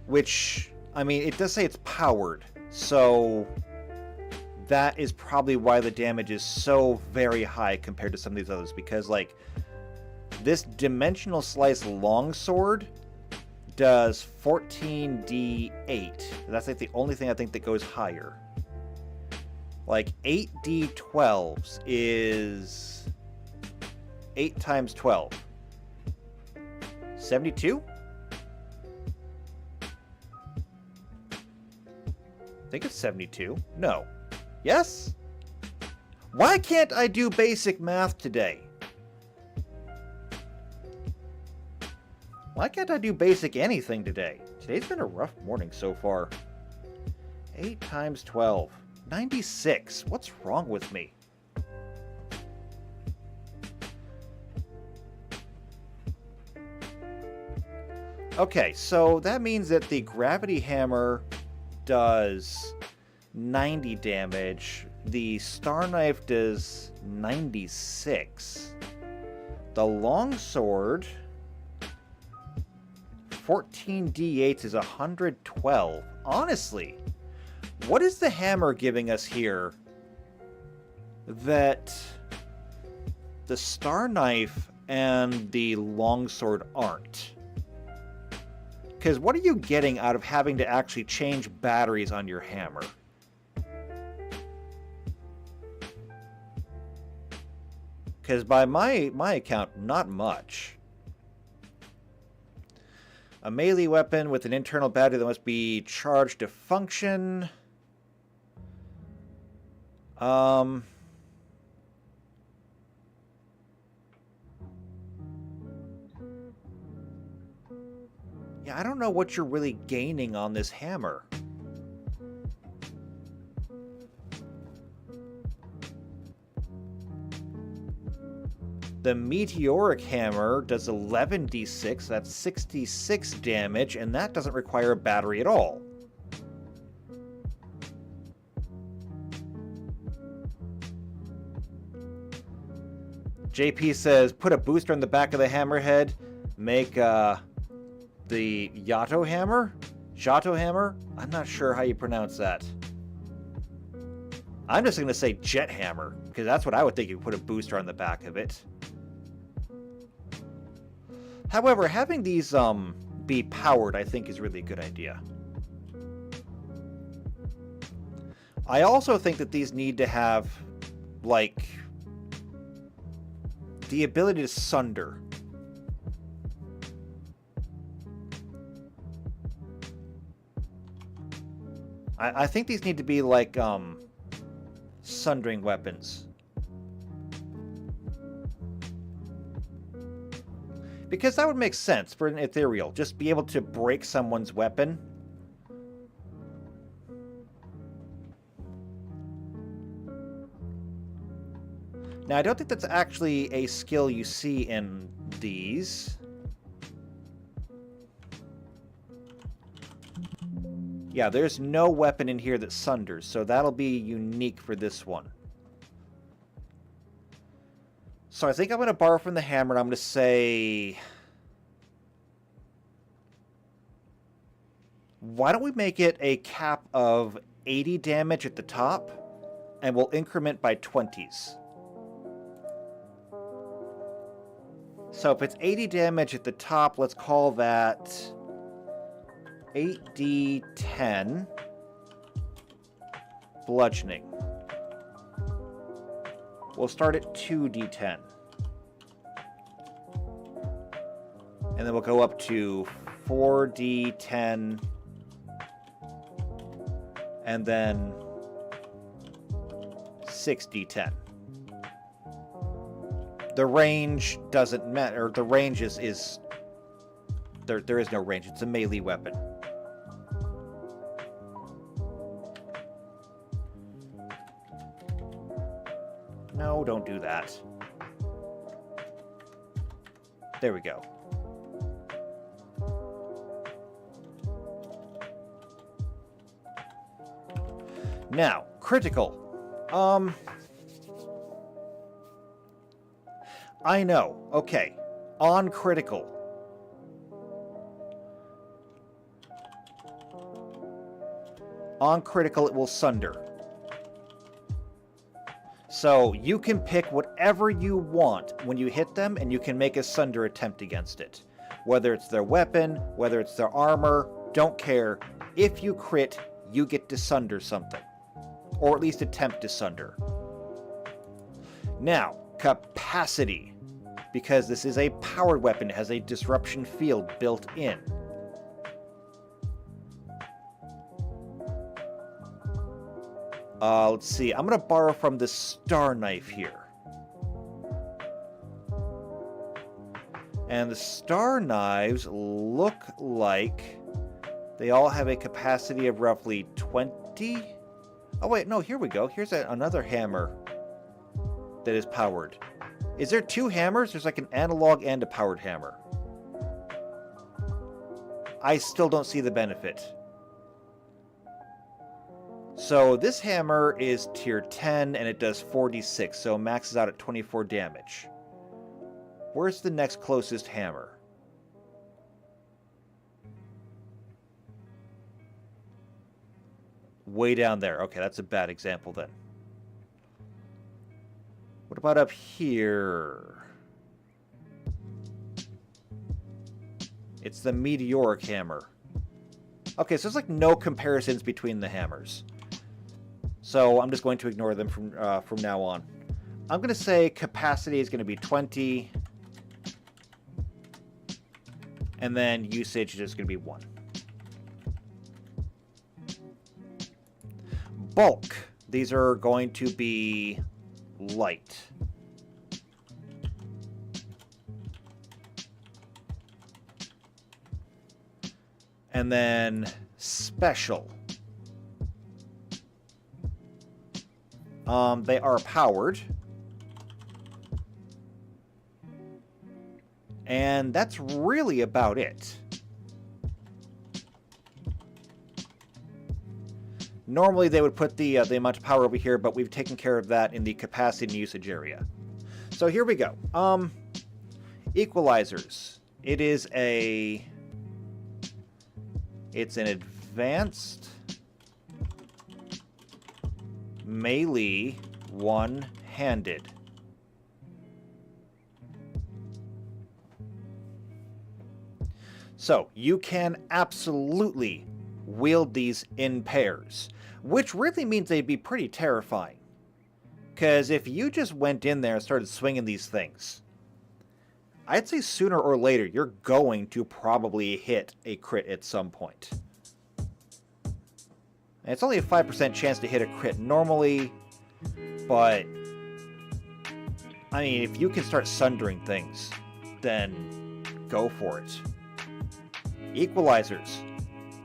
Speaker 1: Which, I mean, it does say it's powered, so that is probably why the damage is so very high compared to some of these others, because, like, this Dimensional Slice Longsword does 14d8. That's like the only thing I think that goes higher. Like 8d12s is 8 times 12. 72? I think it's 72. No. Yes? Why can't I do basic math today? Why can't I do basic anything today? Today's been a rough morning so far. 8 times 12. 96. What's wrong with me? Okay, so that means that the Gravity Hammer does 90 damage. The Star Knife does 96. The Longsword... 14d8 is 112. Honestly, what is the hammer giving us here that the Star Knife and the Longsword aren't? Because what are you getting out of having to actually change batteries on your hammer? Because by my account, not much. A melee weapon with an internal battery that must be charged to function. Yeah, I don't know what you're really gaining on this hammer. The Meteoric Hammer does 11d6, that's 66 damage, and that doesn't require a battery at all. JP says, put a booster on the back of the hammerhead, make the Yato Hammer? Jato Hammer? I'm not sure how you pronounce that. I'm just going to say Jet Hammer, because that's what I would think you put a booster on the back of it. However, having these be powered, I think, is really a good idea. I also think that these need to have, like, the ability to sunder. I think these need to be, like, sundering weapons. Because that would make sense for an ethereal. Just be able to break someone's weapon. Now, I don't think that's actually a skill you see in these. Yeah, there's no weapon in here that sunders, so that'll be unique for this one. So I think I'm going to borrow from the hammer, and I'm going to say... Why don't we make it a cap of 80 damage at the top, and we'll increment by 20s. So if it's 80 damage at the top, let's call that 8d10 bludgeoning. We'll start at 2d10. And then we'll go up to 4d10, and then 6d10. The range doesn't matter. The range is there is no range. It's a melee weapon. No, don't do that. There we go. Now, critical. I know. Okay. On critical. On critical, it will sunder. So you can pick whatever you want when you hit them, and you can make a sunder attempt against it. Whether it's their weapon, whether it's their armor, don't care. If you crit, you get to sunder something. Or at least attempt to sunder. Now, capacity. Because this is a powered weapon, it has a disruption field built in. Let's see, I'm going to borrow from the Star Knife here. And the Star Knives look like they all have a capacity of roughly 20? Oh wait, no, here we go. Here's another hammer that is powered. Is there two hammers? There's like an analog and a powered hammer. I still don't see the benefit. So this hammer is tier 10 and it does 4d6, so maxes out at 24 damage. Where's the next closest hammer? Way down there. Okay, that's a bad example then. What about up here? It's the meteoric hammer. Okay, so there's like no comparisons between the hammers. So I'm just going to ignore them from now on. I'm going to say capacity is going to be 20. And then usage is just going to be 1. Bulk. These are going to be light. And then special. They are powered. And that's really about it. Normally they would put the amount of power over here, but we've taken care of that in the capacity and usage area. So here we go. Equalizers. It's an advanced melee one-handed. So you can absolutely wield these in pairs, which really means they'd be pretty terrifying. Because if you just went in there and started swinging these things, I'd say sooner or later you're going to probably hit a crit at some point. And it's only a 5% chance to hit a crit normally, but I mean, if you can start sundering things, then go for it. Equalizers.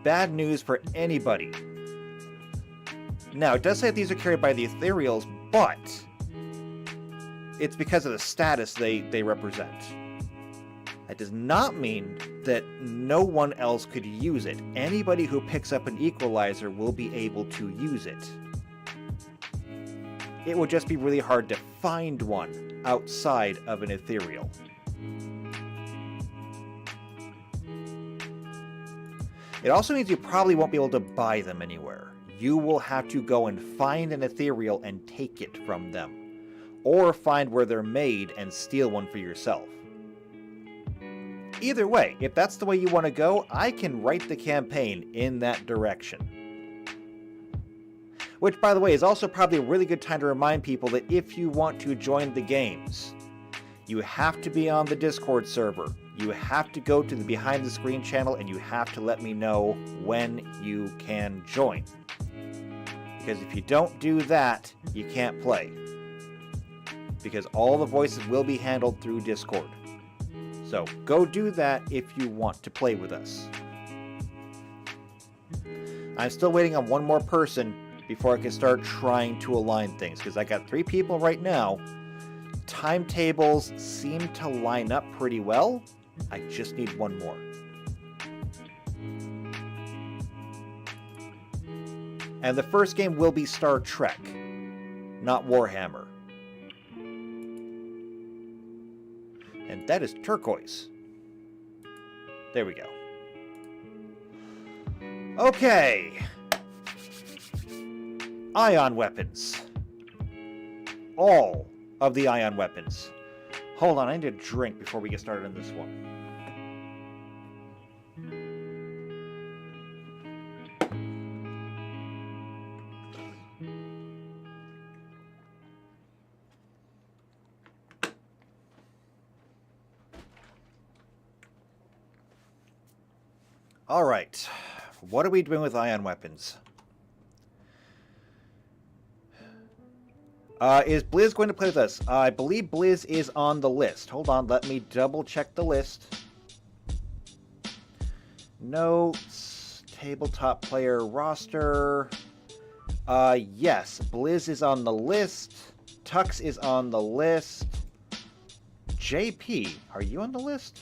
Speaker 1: Bad news for anybody. Now, it does say that these are carried by the Ethereals, but it's because of the status they represent. That does not mean that no one else could use it. Anybody who picks up an Equalizer will be able to use it. It would just be really hard to find one outside of an Ethereal. It also means you probably won't be able to buy them anywhere. You will have to go and find an Ethereal and take it from them. Or find where they're made and steal one for yourself. Either way, if that's the way you want to go, I can write the campaign in that direction. Which, by the way, is also probably a really good time to remind people that if you want to join the games, you have to be on the Discord server. you have to go to the behind the screen channel and you have to let me know when you can join. Because if you don't do that, you can't play. Because all the voices will be handled through Discord. So go do that if you want to play with us. I'm still waiting on one more person before I can start trying to align things, because I got 3 people right now. Timetables seem to line up pretty well. I just need one more. And the first game will be Star Trek, not Warhammer. And that is turquoise. There we go. Okay. Ion weapons. All of the ion weapons. Hold on, I need a drink before we get started on this one. All right, what are we doing with ion weapons? Is Blizz going to play with us? I believe Blizz is on the list. Hold on, let me double check the list. Notes, tabletop player roster. Yes, Blizz is on the list. Tux is on the list. JP, are you on the list?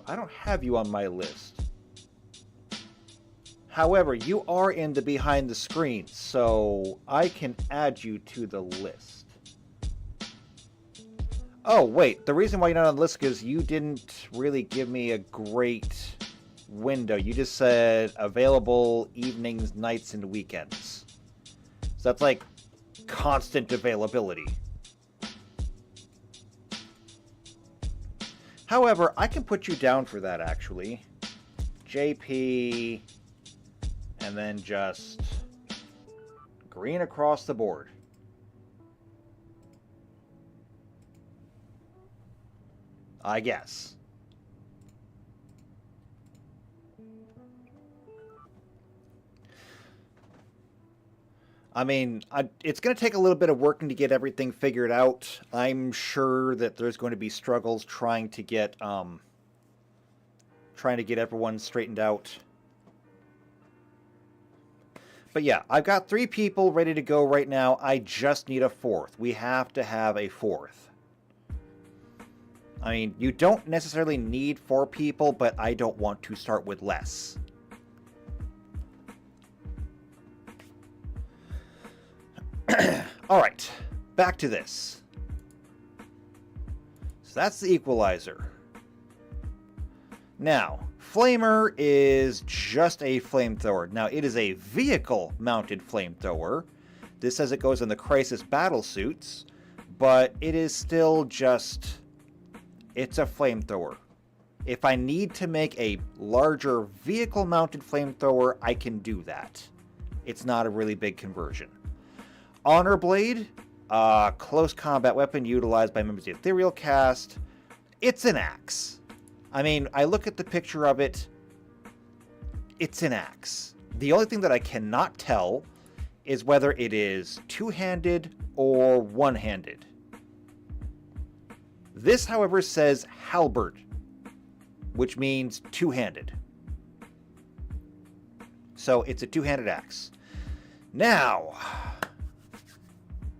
Speaker 1: I don't have you on my list. However, you are in the behind the screen, so I can add you to the list. Oh, wait. The reason why you're not on the list is you didn't really give me a great window. You just said available evenings, nights, and weekends. So that's like constant availability. However, I can put you down for that, actually. JP, and then just green across the board. I guess. I mean, it's going to take a little bit of working to get everything figured out. I'm sure that there's going to be struggles trying to get everyone straightened out. But yeah, I've got 3 people ready to go right now. I just need a 4th. We have to have a 4th. I mean, you don't necessarily need 4 people, but I don't want to start with less. Alright, back to this. So that's the equalizer. Now, Flamer is just a flamethrower. Now, it is a vehicle-mounted flamethrower. This says it goes in the Crisis battle suits, but it is still just... it's a flamethrower. If I need to make a larger vehicle-mounted flamethrower, I can do that. It's not a really big conversion. Honor Blade, close combat weapon utilized by members of the Ethereal Cast. It's an axe. I mean, I look at the picture of it, it's an axe. The only thing that I cannot tell is whether it is two-handed or one-handed. This, however, says halberd, which means two-handed. So it's a two-handed axe. Now,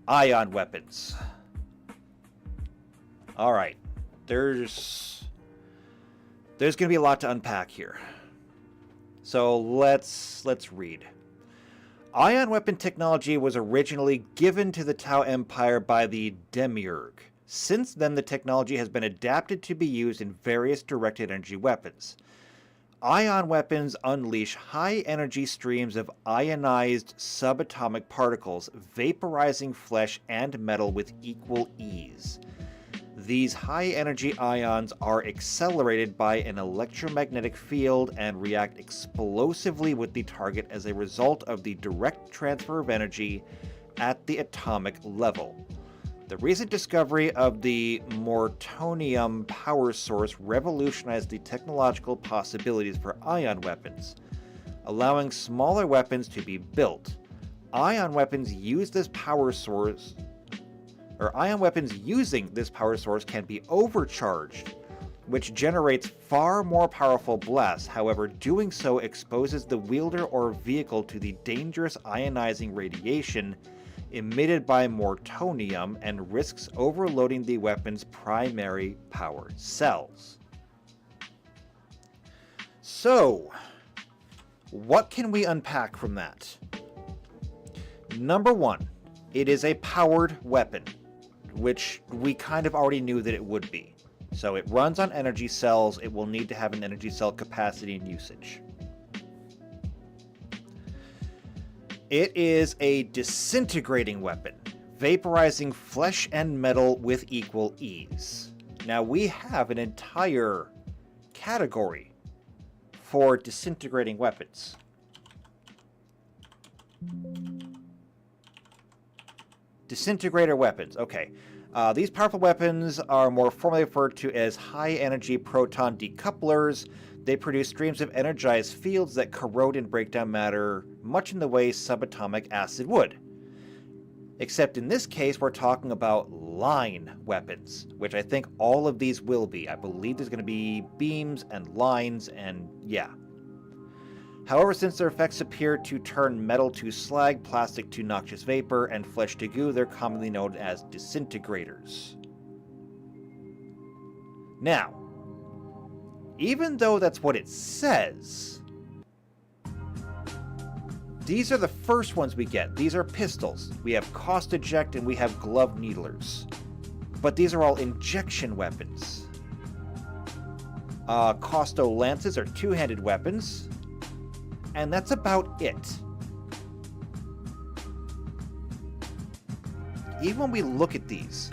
Speaker 1: ion weapons. Alright, there's going to be a lot to unpack here. So let's read. Ion weapon technology was originally given to the Tau Empire by the Demiurge. Since then, the technology has been adapted to be used in various directed energy weapons. Ion weapons unleash high-energy streams of ionized subatomic particles, vaporizing flesh and metal with equal ease. These high-energy ions are accelerated by an electromagnetic field and react explosively with the target as a result of the direct transfer of energy at the atomic level. The recent discovery of the mortonium power source revolutionized the technological possibilities for ion weapons, allowing smaller weapons to be built. Ion weapons using this power source can be overcharged, which generates far more powerful blasts. However, doing so exposes the wielder or vehicle to the dangerous ionizing radiation emitted by mortonium and risks overloading the weapon's primary power cells. So, what can we unpack from that? Number one, it is a powered weapon, which we kind of already knew that it would be. So it runs on energy cells. It will need to have an energy cell capacity and usage. It is a disintegrating weapon, vaporizing flesh and metal with equal ease. Now we have an entire category for disintegrating weapons. Disintegrator weapons, okay. These powerful weapons are more formally referred to as high-energy proton decouplers. They produce streams of energized fields that corrode and break down matter, much in the way subatomic acid would. Except in this case, we're talking about line weapons, which I think all of these will be. I believe there's going to be beams and lines, and yeah. However, since their effects appear to turn metal to slag, plastic to noxious vapor, and flesh to goo, they're commonly known as disintegrators. Now, even though that's what it says, these are the first ones we get. These are pistols. We have cost eject and we have glove needlers. But these are all injection weapons. Costo lances are two-handed weapons. And that's about it. Even when we look at these,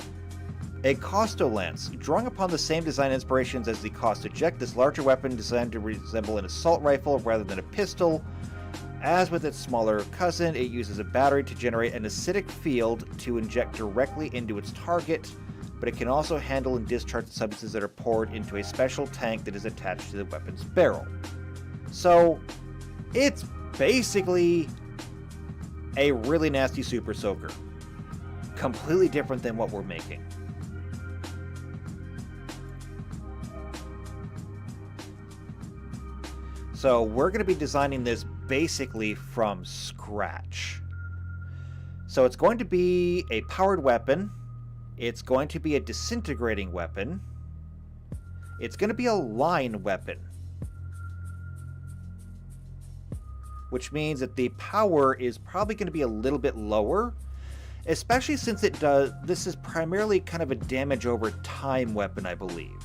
Speaker 1: a Costo Lance, drawing upon the same design inspirations as the Cost Eject, this larger weapon designed to resemble an assault rifle rather than a pistol. As with its smaller cousin, it uses a battery to generate an acidic field to inject directly into its target, but it can also handle and discharge the substances that are poured into a special tank that is attached to the weapon's barrel. So, it's basically a really nasty super soaker. Completely different than what we're making. So we're going to be designing this basically from scratch. So it's going to be a powered weapon. It's going to be a disintegrating weapon. It's going to be a line weapon, which means that the power is probably going to be a little bit lower, especially since this is primarily kind of a damage over time weapon, I believe.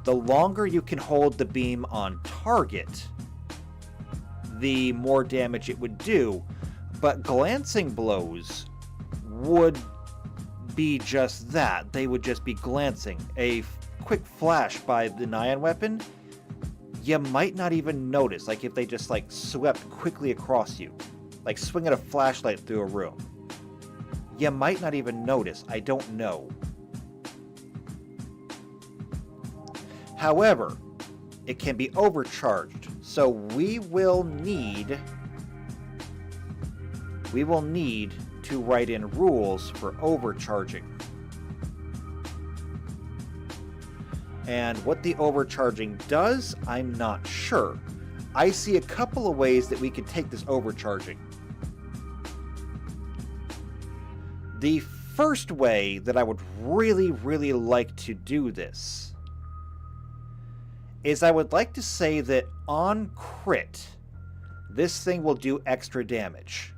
Speaker 1: The longer you can hold the beam on target, the more damage it would do, but glancing blows would be just that. They would just be glancing. A quick flash by the ion weapon, you might not even notice, like if they just like swept quickly across you, like swinging a flashlight through a room. You might not even notice, I don't know. However, it can be overcharged, so we will need to write in rules for overcharging. And what the overcharging does, I'm not sure. I see a couple of ways that we could take this overcharging. The first way that I would really like to do this is I would like to say that on crit, this thing will do extra damage.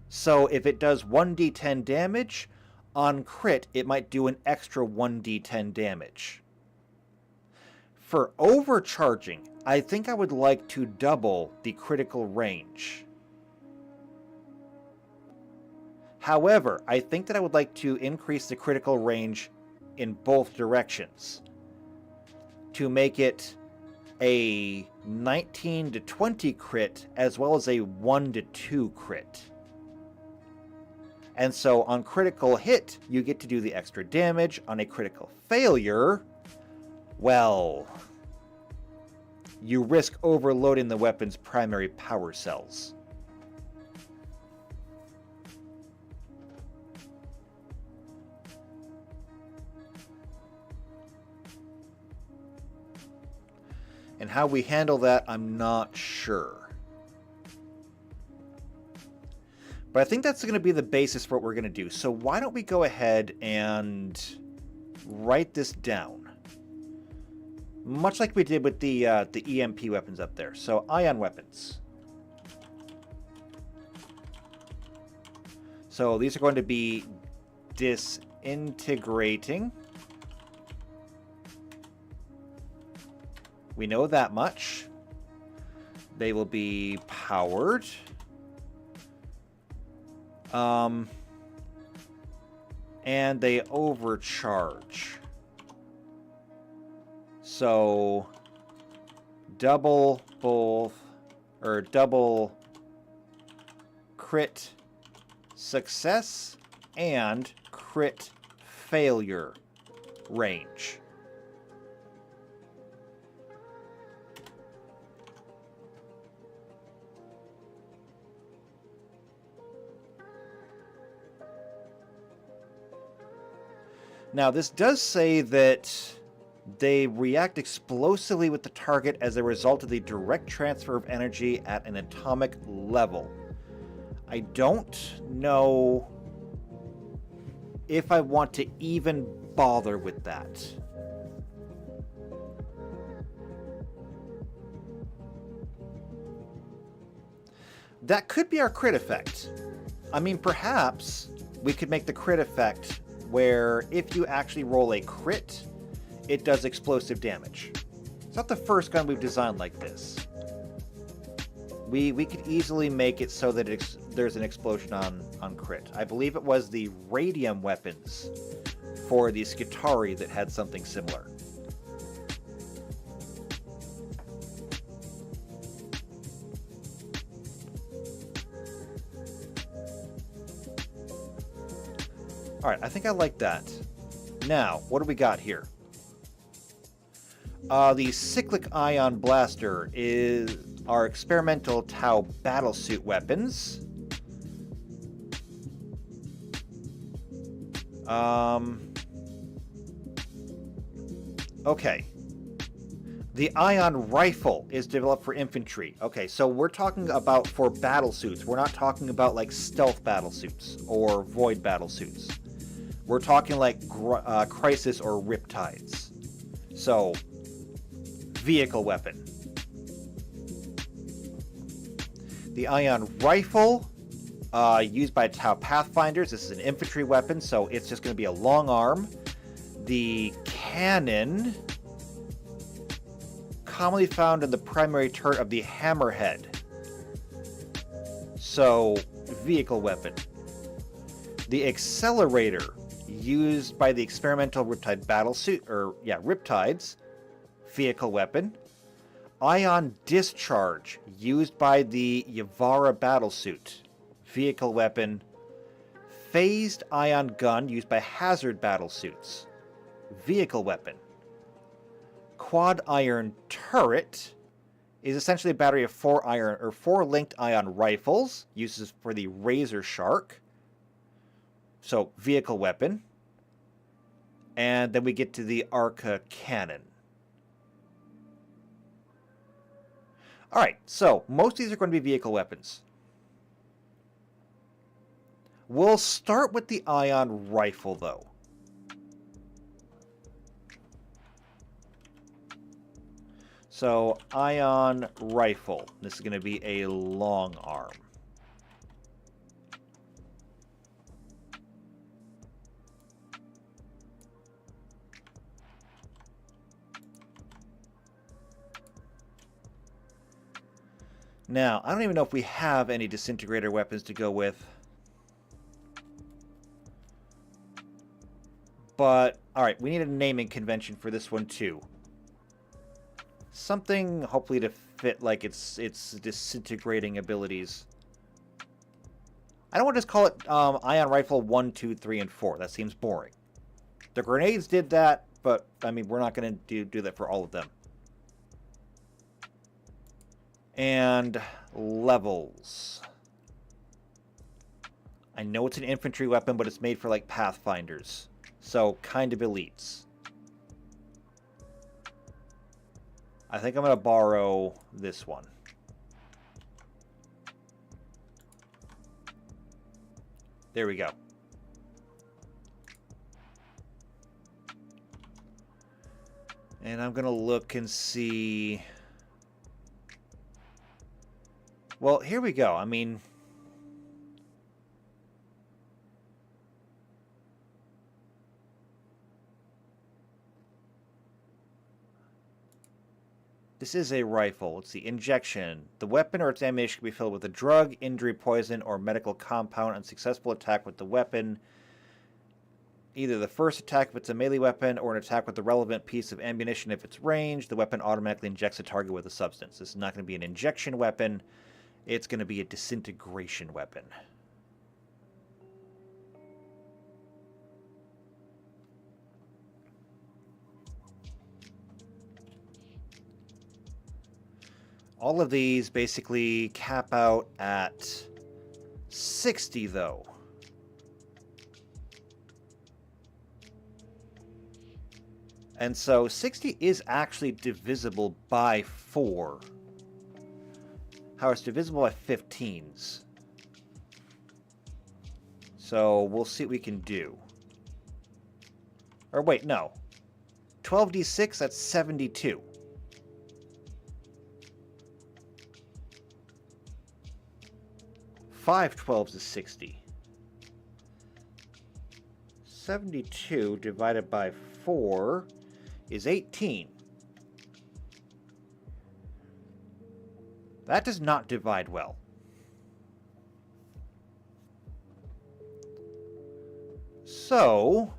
Speaker 1: So if it does 1d10 damage, on crit, it might do an extra 1d10 damage. For overcharging, I think I would like to double the critical range. However, I think that I would like to increase the critical range in both directions to make it a 19 to 20 crit as well as a 1 to 2 crit. And so on critical hit, you get to do the extra damage. On a critical failure, well, you risk overloading the weapon's primary power cells. And how we handle that, I'm not sure. But I think that's going to be the basis for what we're going to do. So why don't we go ahead and write this down? Much like we did with the EMP weapons up there. So ion weapons. So these are going to be disintegrating. We know that much. They will be powered. And they overcharge. So double crit success and crit failure range. Now, this does say that they react explosively with the target as a result of the direct transfer of energy at an atomic level. I don't know if I want to even bother with that. That could be our crit effect. I mean, perhaps we could make the crit effect where if you actually roll a crit, it does explosive damage. It's not the first gun we've designed like this. We could easily make it so that there's an explosion on crit. I believe it was the radium weapons for the Skitarii that had something similar. Alright, I think I like that. Now, what do we got here? The Cyclic Ion Blaster is our experimental Tau battlesuit weapons. Okay. The Ion Rifle is developed for infantry. Okay, so we're talking about for battlesuits. We're not talking about like stealth battlesuits or void battlesuits. We're talking like Crisis or Riptides. So, vehicle weapon. The Ion Rifle, used by Tau Pathfinders. This is an infantry weapon, so it's just going to be a long arm. The Cannon, commonly found in the primary turret of the Hammerhead. So, vehicle weapon. The Accelerator, used by the experimental Riptide battlesuit, Riptides, vehicle weapon. Ion Discharge, used by the Yavara battlesuit, vehicle weapon. Phased Ion Gun, used by Hazard battlesuits, vehicle weapon. Quad Iron Turret is essentially a battery of four linked ion rifles, uses for the Razor Shark. So, vehicle weapon. And then we get to the Arca Cannon. Alright, so most of these are going to be vehicle weapons. We'll start with the Ion Rifle, though. So, Ion Rifle. This is going to be a long arm. Now, I don't even know if we have any disintegrator weapons to go with. But, alright, we need a naming convention for this one too. Something, hopefully, to fit, like, its disintegrating abilities. I don't want to just call it ion rifle 1, 2, 3, and 4. That seems boring. The grenades did that, but, I mean, we're not going to do that for all of them. And levels. I know it's an infantry weapon, but it's made for, like, Pathfinders. So, kind of elites. I think I'm going to borrow this one. There we go. And I'm going to look and see... Well, here we go. I mean... This is a rifle. Let's see. Injection. The weapon or its ammunition can be filled with a drug, injury, poison, or medical compound. Unsuccessful attack with the weapon. Either the first attack if it's a melee weapon, or an attack with the relevant piece of ammunition if it's ranged, the weapon automatically injects the target with a substance. This is not going to be an injection weapon. It's going to be a disintegration weapon. All of these basically cap out at 60, though. And so 60 is actually divisible by 4. However, it's divisible by 15s. So we'll see what we can do. Or wait, no. 12d6, that's 72. 5 12s is 60. 72 divided by 4 is 18. That does not divide well. So,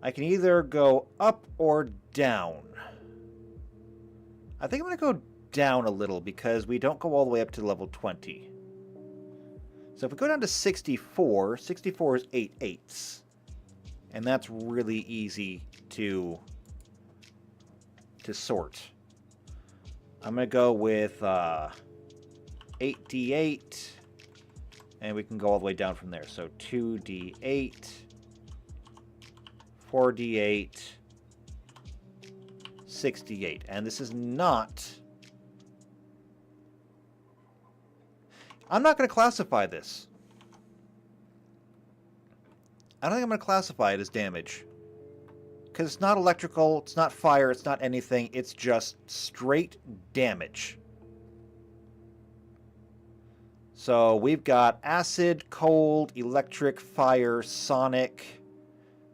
Speaker 1: I can either go up or down. I think I'm going to go down a little because we don't go all the way up to level 20. So if we go down to 64, 64 is 8 eighths. And that's really easy to sort. I'm going to go with 8d8, and we can go all the way down from there. So 2d8, 4d8, 6d8. And this is not... I'm not going to classify this. I don't think I'm going to classify it as damage. Because it's not electrical, it's not fire, it's not anything. It's just straight damage. So we've got acid, cold, electric, fire, sonic,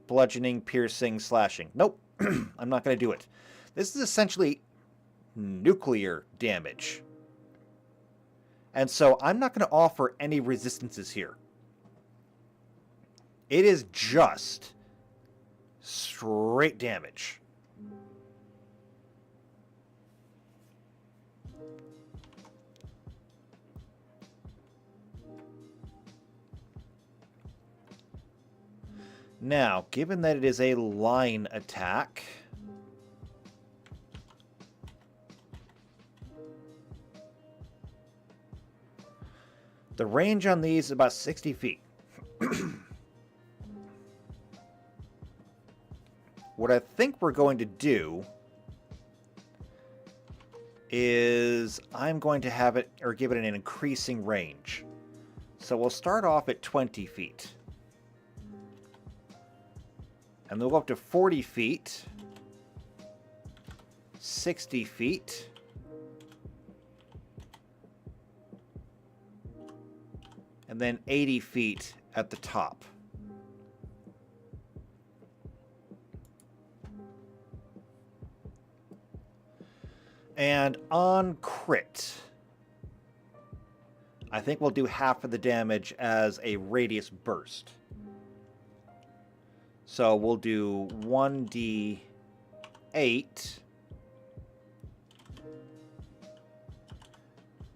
Speaker 1: bludgeoning, piercing, slashing. Nope, I'm not going to do it. This is essentially nuclear damage. And so I'm not going to offer any resistances here. It is just straight damage. Now, given that it is a line attack, the range on these is about 60 feet. What I think we're going to do is I'm going to have it, or give it an increasing range. So we'll start off at 20 feet. And they'll go up to 40 feet, 60 feet, and then 80 feet at the top. And on crit, I think we'll do half of the damage as a radius burst. So we'll do 1d8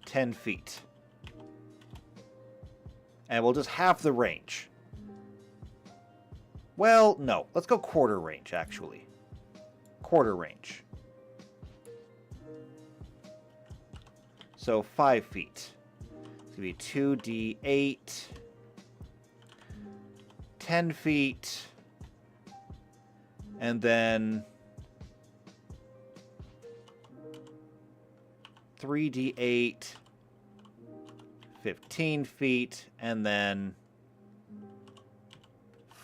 Speaker 1: 10 feet. And we'll just halve the range. Well, no. Let's go quarter range, actually. Quarter range. So 5 feet. It's going to be 2d8. 10 feet. And then 3d8. 15 feet. And then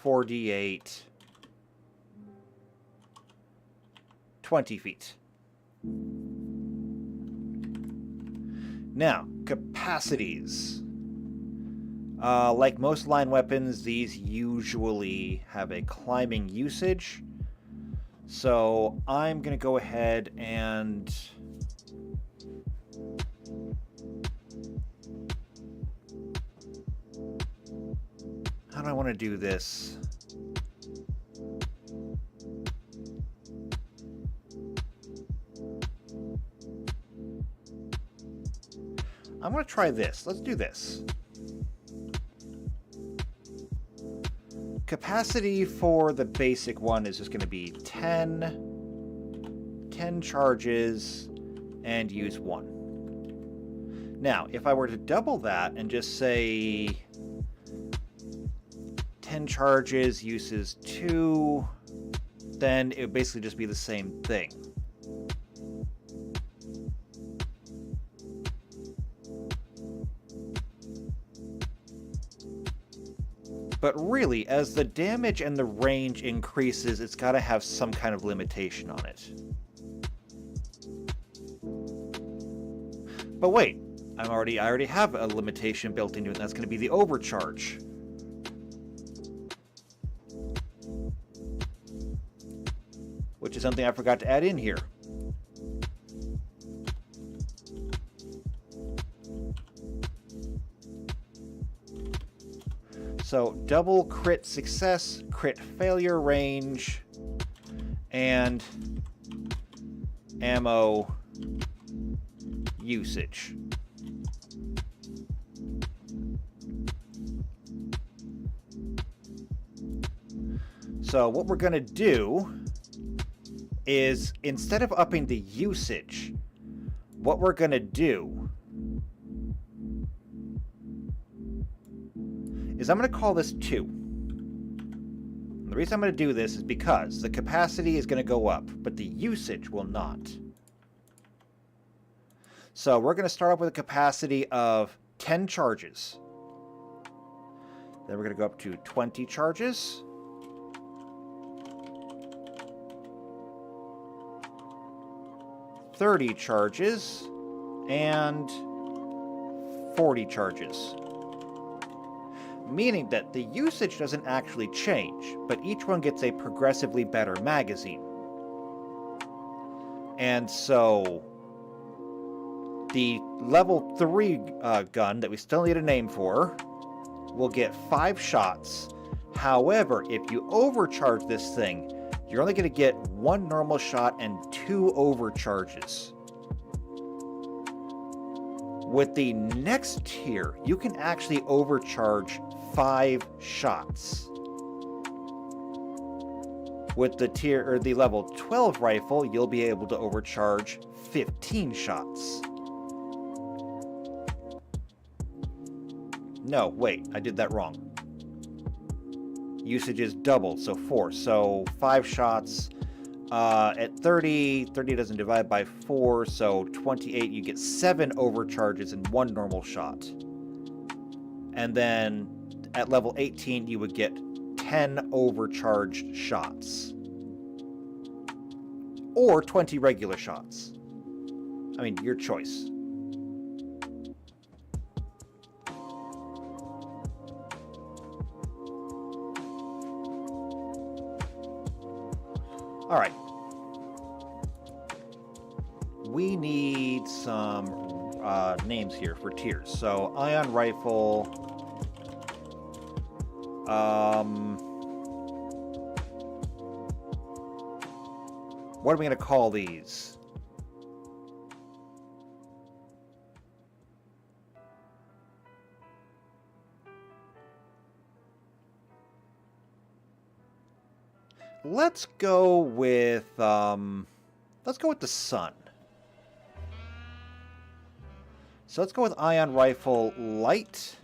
Speaker 1: 4d8. 20 feet. Now, capacities. Like most line weapons, these usually have a climbing usage. So I'm going to go ahead and... How do I want to do this? I'm going to try this. Let's do this. Capacity for the basic one is just going to be 10 charges, and use 1. Now, if I were to double that and just say 10 charges, uses 2, then it would basically just be the same thing. But really, as the damage and the range increases, it's got to have some kind of limitation on it. But wait, I already have a limitation built into it, and that's going to be the overcharge. Which is something I forgot to add in here. So, double crit success, crit failure range, and ammo usage. So, what we're going to do is, instead of upping the usage, what we're going to do is I'm going to call this 2. And the reason I'm going to do this is because the capacity is going to go up, but the usage will not. So we're going to start off with a capacity of 10 charges. Then we're going to go up to 20 charges. 30 charges. And 40 charges. Meaning that the usage doesn't actually change, but each one gets a progressively better magazine. And so the level 3 gun that we still need a name for will get 5 shots. However, if you overcharge this thing, you're only going to get 1 normal shot and 2 overcharges. With the next tier, you can actually overcharge 5 shots. With the tier or the level 12 rifle, you'll be able to overcharge 15 shots. No, wait, I did that wrong. Usage is doubled, so 4. So 5 shots at 30. 30 doesn't divide by 4, so 28. You get 7 overcharges and 1 normal shot. And then at level 18, you would get 10 overcharged shots. Or 20 regular shots. I mean, your choice. Alright. We need some names here for tiers. So, ion rifle. What are we going to call these? let's go with the sun. So let's go with ion rifle light.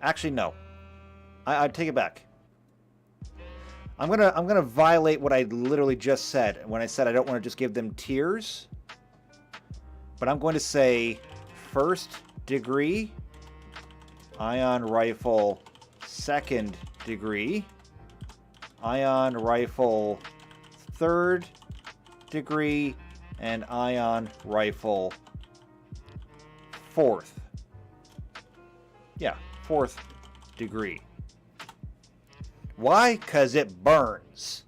Speaker 1: Actually, no. I take it back. I'm gonna violate what I literally just said when I said I don't want to just give them tiers. But I'm going to say first degree, ion rifle second degree, ion rifle third degree, and ion rifle fourth. Yeah, fourth degree. Why? Because it burns.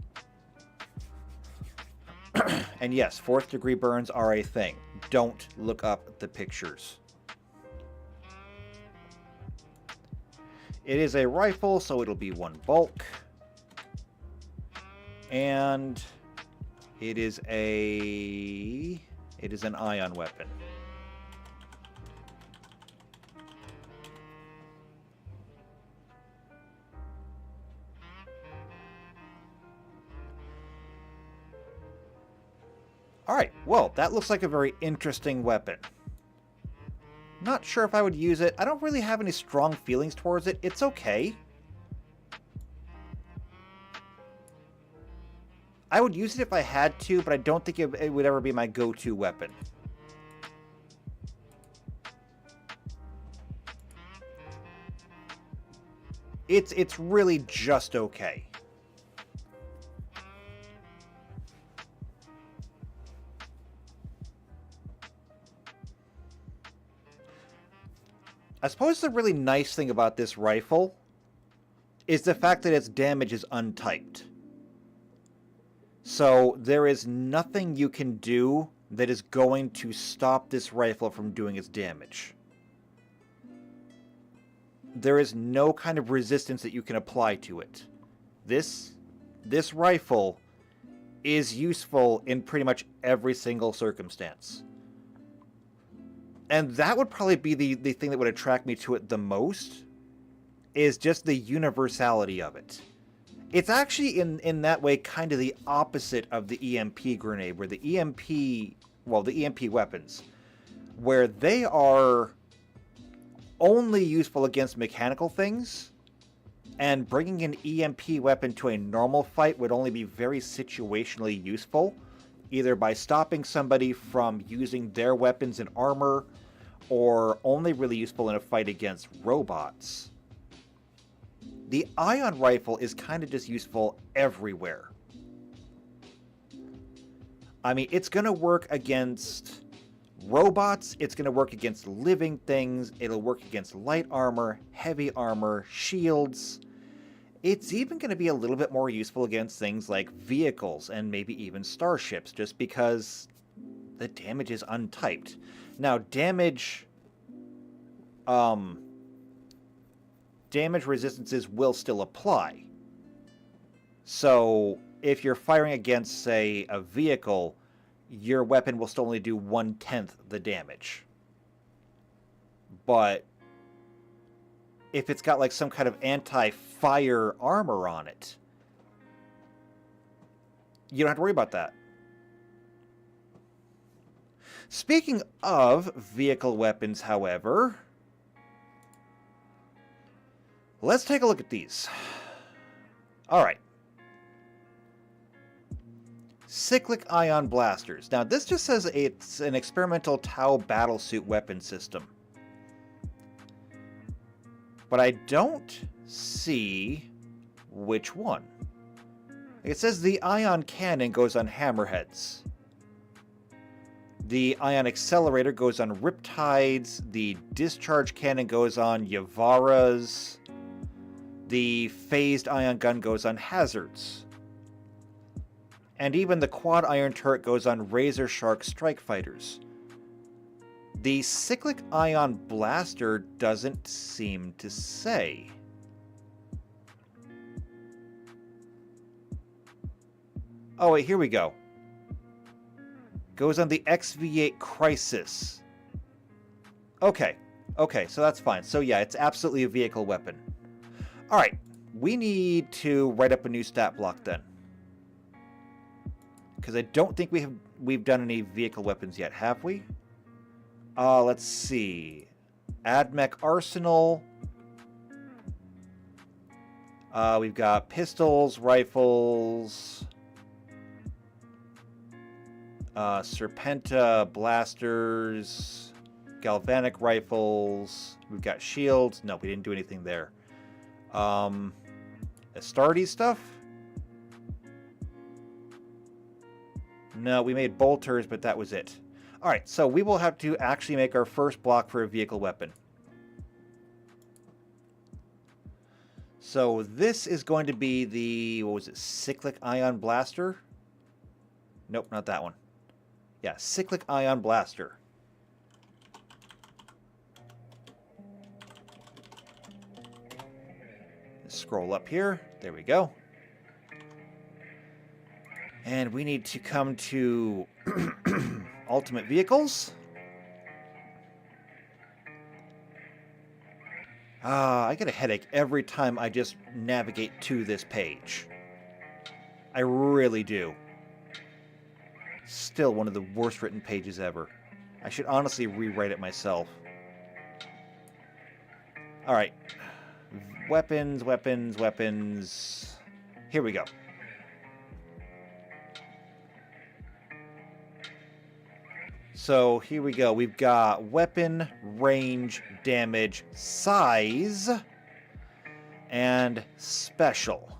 Speaker 1: And yes, fourth degree burns are a thing. Don't look up the pictures. It is a rifle, so it'll be 1 bulk. And it is an ion weapon. Alright, well, that looks like a very interesting weapon. Not sure if I would use it. I don't really have any strong feelings towards it. It's okay. I would use it if I had to, but I don't think it would ever be my go-to weapon. It's really just okay. I suppose the really nice thing about this rifle is the fact that its damage is untyped. So there is nothing you can do that is going to stop this rifle from doing its damage. There is no kind of resistance that you can apply to it. This rifle is useful in pretty much every single circumstance. And that would probably be the thing that would attract me to it the most, is just the universality of it. It's actually, in that way, kind of the opposite of the EMP grenade, where the EMP weapons, where they are only useful against mechanical things, and bringing an EMP weapon to a normal fight would only be very situationally useful, either by stopping somebody from using their weapons and armor, or only really useful in a fight against robots. The ion rifle is kind of just useful everywhere. I mean, it's going to work against robots, it's going to work against living things, it'll work against light armor, heavy armor, shields. It's even going to be a little bit more useful against things like vehicles and maybe even starships, just because the damage is untyped. Now, damage resistances will still apply. So, if you're firing against, say, a vehicle, your weapon will still only do 1/10 the damage. But if it's got like some kind of anti-fire armor on it, you don't have to worry about that. Speaking of vehicle weapons, however, let's take a look at these. Alright. Cyclic ion blasters. Now, this just says it's an experimental Tau battlesuit weapon system. But I don't see which one. It says the ion cannon goes on hammerheads. The ion accelerator goes on riptides. The discharge cannon goes on Yavaras. The phased ion gun goes on hazards. And even the quad iron turret goes on Razor Shark strike fighters. The cyclic ion blaster doesn't seem to say. Oh wait, here we go. Goes on the XV8 Crisis. Okay, so that's fine. So yeah, it's absolutely a vehicle weapon. Alright, we need to write up a new stat block then. Because I don't think we've done any vehicle weapons yet, have we? Let's see. Add mech arsenal. We've got pistols, rifles, Serpenta blasters, galvanic rifles. We've got shields. No, we didn't do anything there. Astartes stuff? No, we made bolters, but that was it. Alright, so we will have to actually make our first block for a vehicle weapon. So this is going to be the, what was it, cyclic ion blaster? Nope, not that one. Yeah, cyclic ion blaster. Scroll up here. There we go. And we need to come to Ultimate Vehicles. I get a headache every time I just navigate to this page. I really do. Still one of the worst written pages ever. I should honestly rewrite it myself. Alright. Weapons, weapons, weapons. Here we go. So here we go. We've got weapon, range, damage, size, and special.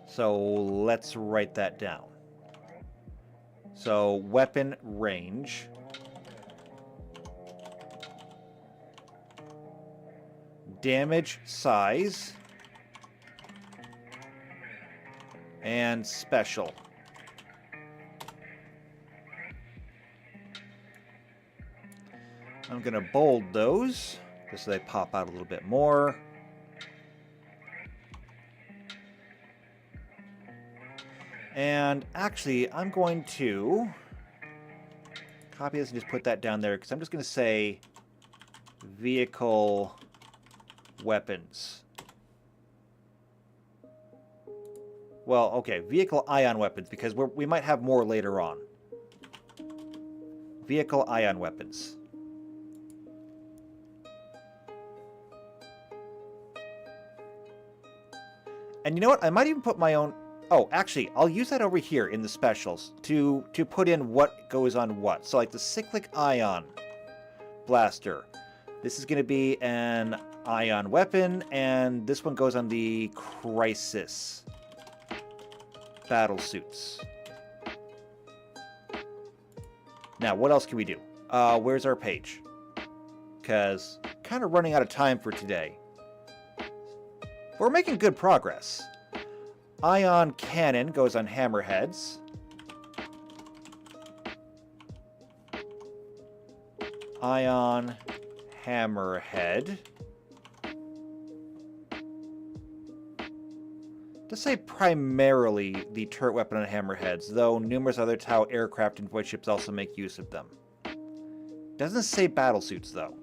Speaker 1: So let's write that down. So weapon, range, damage, size, and special. I'm going to bold those just so they pop out a little bit more. And actually, I'm going to copy this and just put that down there because I'm just going to say vehicle weapons. Well, okay, vehicle ion weapons, because we might have more later on. Vehicle ion weapons. And you know what? I might even put my own... Oh, actually, I'll use that over here in the specials to put in what goes on what. So, like the cyclic ion blaster. This is going to be an ion weapon, and this one goes on the crisis battle suits. Now, what else can we do? Where's our page? Because kind of running out of time for today. We're making good progress. Ion cannon goes on hammerheads. Ion hammerhead. To say primarily the turret weapon on hammerheads, though numerous other Tau aircraft and void ships also make use of them. Doesn't say battlesuits, though.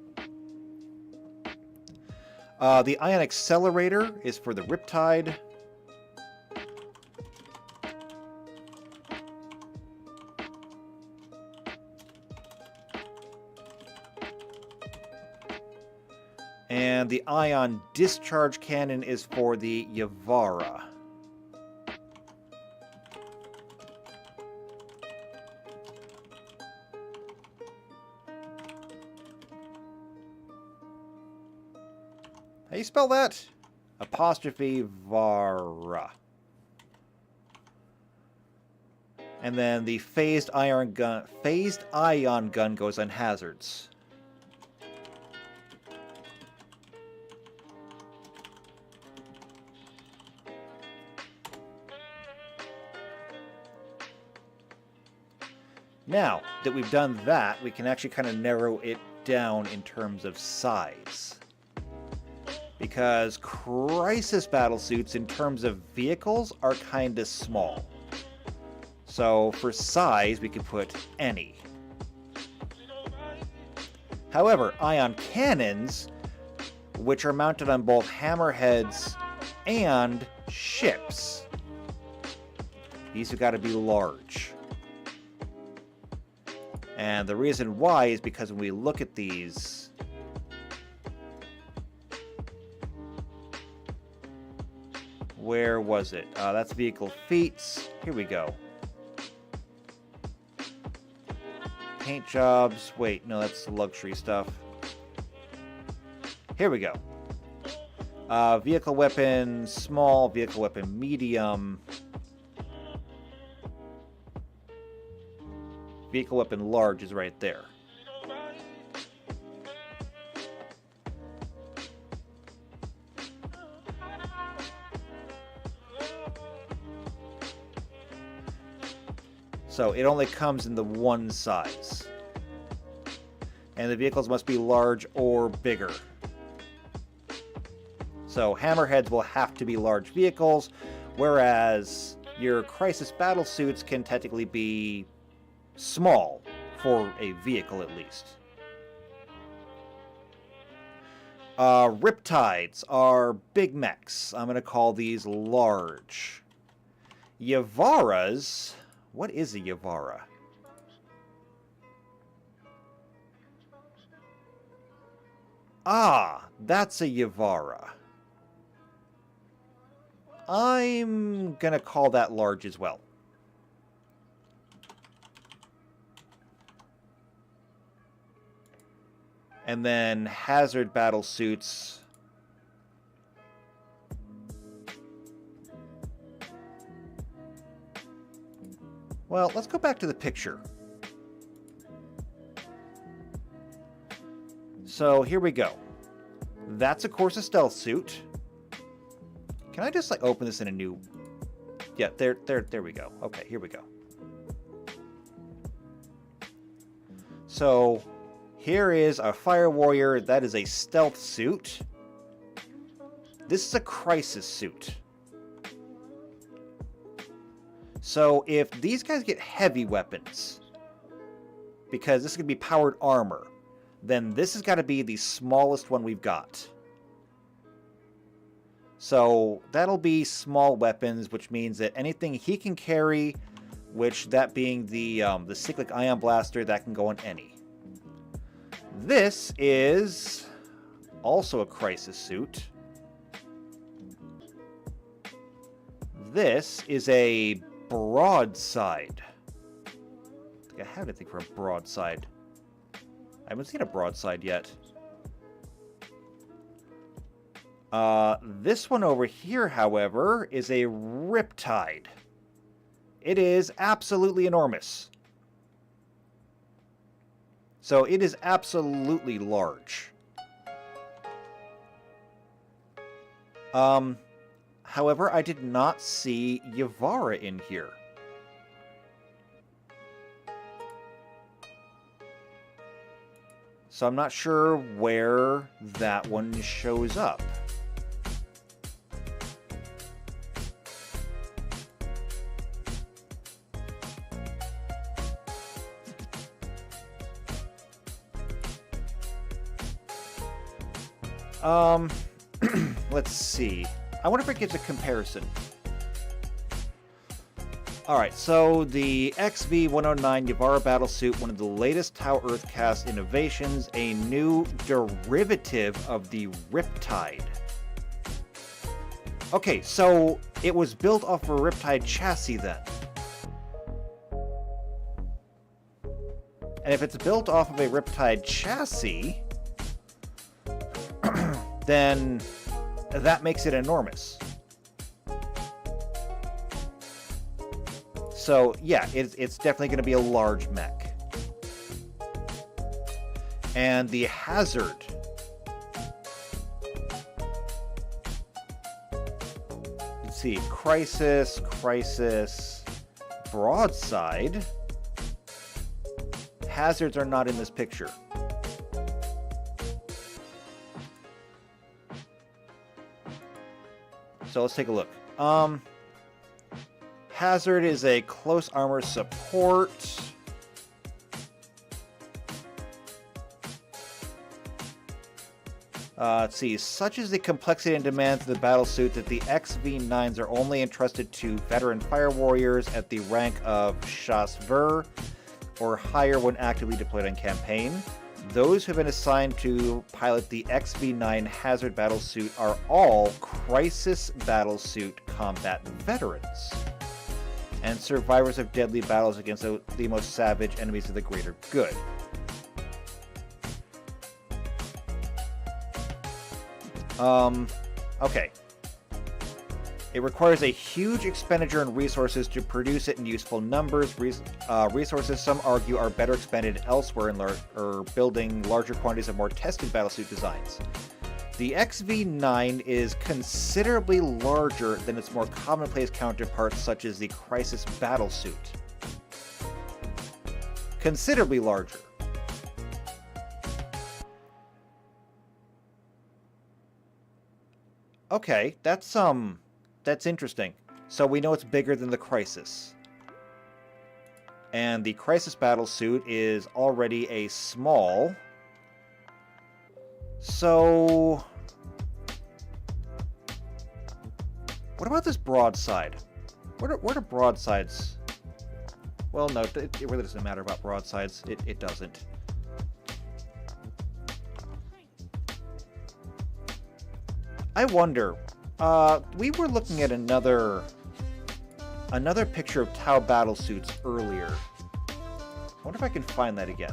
Speaker 1: The ion accelerator is for the Riptide. And the ion discharge cannon is for the Yavara. How do you spell that? Apostrophe Vara. And then the phased ion gun goes on hazards. Now that we've done that, we can actually kind of narrow it down in terms of size. Because crisis battlesuits, in terms of vehicles, are kind of small. So for size, we could put any. However, ion cannons, which are mounted on both hammerheads and ships, these have got to be large. And the reason why is because when we look at these, where was it? That's vehicle feats. Here we go. Paint jobs. Wait, no, that's the luxury stuff. Here we go. Vehicle weapon small, vehicle weapon medium, vehicle weapon large is right there. So it only comes in the one size. And the vehicles must be large or bigger. So hammerheads will have to be large vehicles, whereas your crisis battle suits can technically be small for a vehicle at least. Riptides are big mechs. I'm going to call these large. Yavaras, what is a Yavara? Ah, that's a Yavara. I'm going to call that large as well. And then hazard battle suits. Well, let's go back to the picture. So here we go. That's of course a stealth suit. Can I just like open this in a new... Yeah, there we go. Okay, here we go. So here is a fire warrior. That is a stealth suit. This is a crisis suit. So if these guys get heavy weapons, because this is going to be powered armor, then this has got to be the smallest one we've got. So that'll be small weapons, which means that anything he can carry, which that being the cyclic ion blaster, that can go on any. This is also a crisis suit. This is a broadside. I have anything for a broadside. I haven't seen a broadside yet. This one over here, however, is a riptide. It is absolutely enormous. So it is absolutely large. However, I did not see Yavara in here. So I'm not sure where that one shows up. Let's see. I wonder if it gives a comparison. Alright, so the XV-109 Yavara Battlesuit, one of the latest Tau Earthcast innovations, a new derivative of the Riptide. Okay, so it was built off of a Riptide chassis then. And if it's built off of a Riptide chassis, then that makes it enormous. So yeah, it's definitely going to be a large mech. And the hazard. Let's see, crisis, broadside. Hazards are not in this picture. So let's take a look. Hazard is a close armor support. Let's see. Such is the complexity and demands of the battlesuit that the XV9s are only entrusted to veteran fire warriors at the rank of Chasseur or higher when actively deployed on campaign. Those who have been assigned to pilot the XV9 Hazard battlesuit are all Crisis battlesuit combat veterans and survivors of deadly battles against the most savage enemies of the greater good. Okay. It requires a huge expenditure in resources to produce it in useful numbers. Resources, some argue, are better expended elsewhere in building larger quantities of more tested battlesuit designs. The XV9 is considerably larger than its more commonplace counterparts, such as the Crisis battlesuit. Considerably larger. Okay, that's interesting. So we know it's bigger than the Crisis. And the Crisis battlesuit is already a small. So what about this broadside? What are broadsides? Well, no, it really doesn't matter about broadsides. It doesn't. I wonder, we were looking at another picture of Tau battlesuits earlier. I wonder if I can find that again.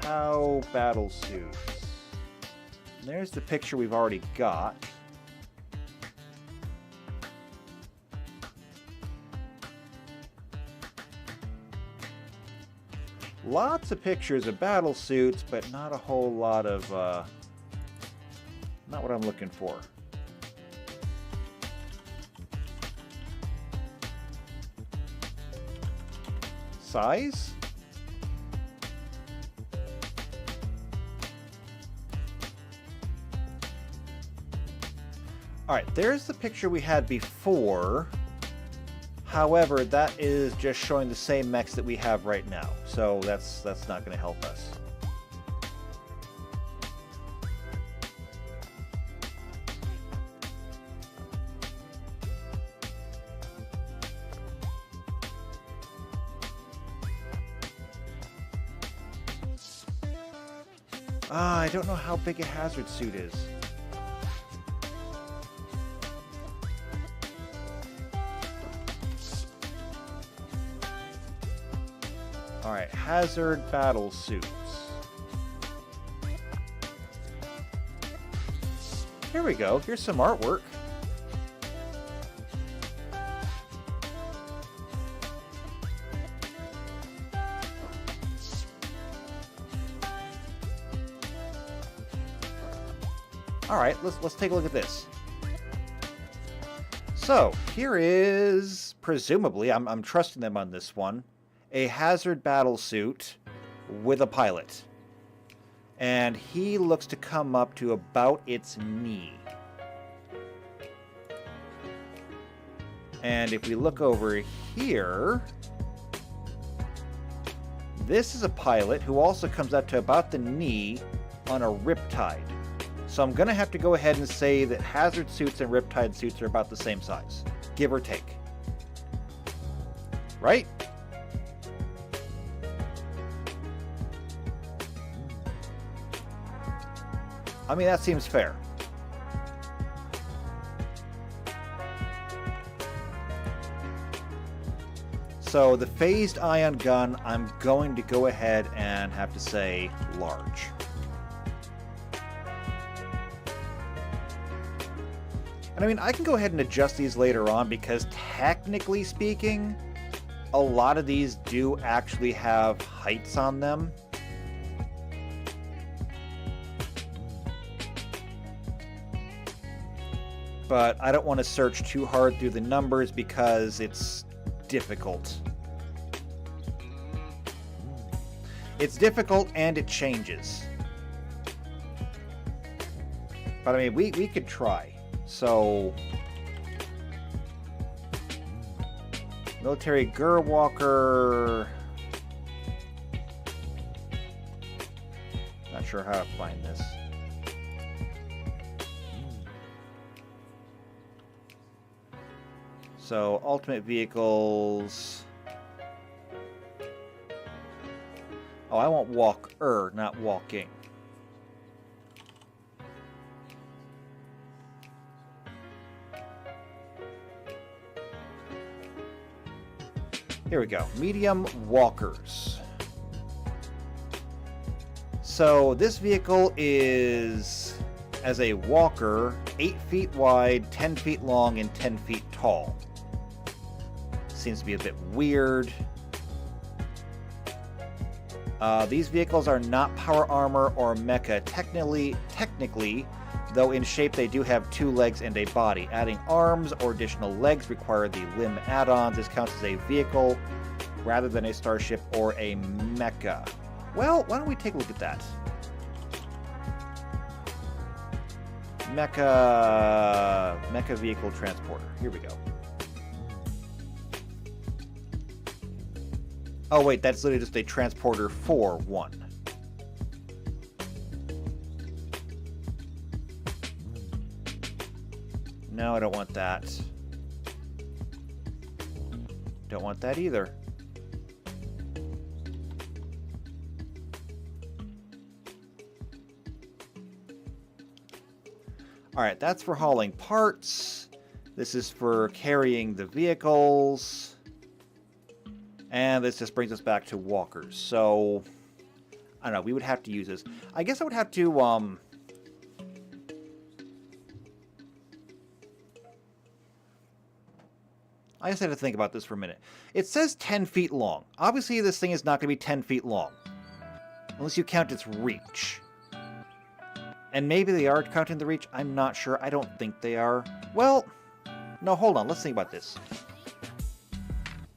Speaker 1: Tau battlesuits. There's the picture we've already got. Lots of pictures of battle suits, but not a whole lot of, not what I'm looking for. Size? Alright, there's the picture we had before. However, that is just showing the same mechs that we have right now, so that's not going to help us. I don't know how big a hazard suit is. Alright, hazard battle suits. Here we go. Here's some artwork. Alright, let's take a look at this. So, here is, presumably, I'm trusting them on this one, a hazard battlesuit with a pilot. And he looks to come up to about its knee. And if we look over here, this is a pilot who also comes up to about the knee on a riptide. So I'm going to have to go ahead and say that hazard suits and riptide suits are about the same size, give or take. Right? I mean, that seems fair. So the phased ion gun, I'm going to go ahead and have to say large. And I mean, I can go ahead and adjust these later on because technically speaking, a lot of these do actually have heights on them. But I don't want to search too hard through the numbers because it's difficult. It's difficult and it changes. But I mean, we could try. So Military Gur Walker. Not sure how to find this. So, ultimate vehicles. Oh, I want walker, not walking. Here we go. Medium walkers. So this vehicle is, as a walker, 8 feet wide, 10 feet long, and 10 feet tall. Seems to be a bit weird. These vehicles are not power armor or mecha. Technically, though in shape they do have 2 legs and a body. Adding arms or additional legs require the limb add-ons. This counts as a vehicle rather than a starship or a mecha. Well, why don't we take a look at that? Mecha vehicle transporter. Here we go. Oh wait, that's literally just a transporter for one. No, I don't want that. Don't want that either. Alright, that's for hauling parts. This is for carrying the vehicles. And this just brings us back to walkers. So, I don't know, we would have to use this. I guess I would have to, I just had to think about this for a minute. It says 10 feet long. Obviously, this thing is not going to be 10 feet long. Unless you count its reach. And maybe they are counting the reach. I'm not sure. I don't think they are. Well, no, hold on. Let's think about this.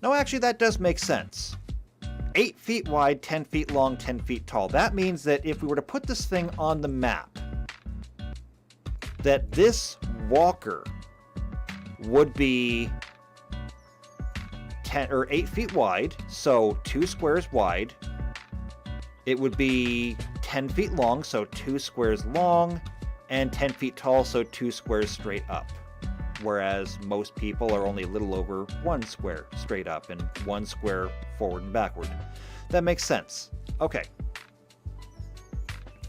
Speaker 1: No, actually, that does make sense. 8 feet wide, 10 feet long, 10 feet tall. That means that if we were to put this thing on the map, that this walker would be 10 or 8 feet wide, so 2 squares wide. It would be 10 feet long, so 2 squares long, and 10 feet tall, so 2 squares straight up. Whereas most people are only a little over 1 square straight up and 1 square forward and backward. That makes sense. Okay.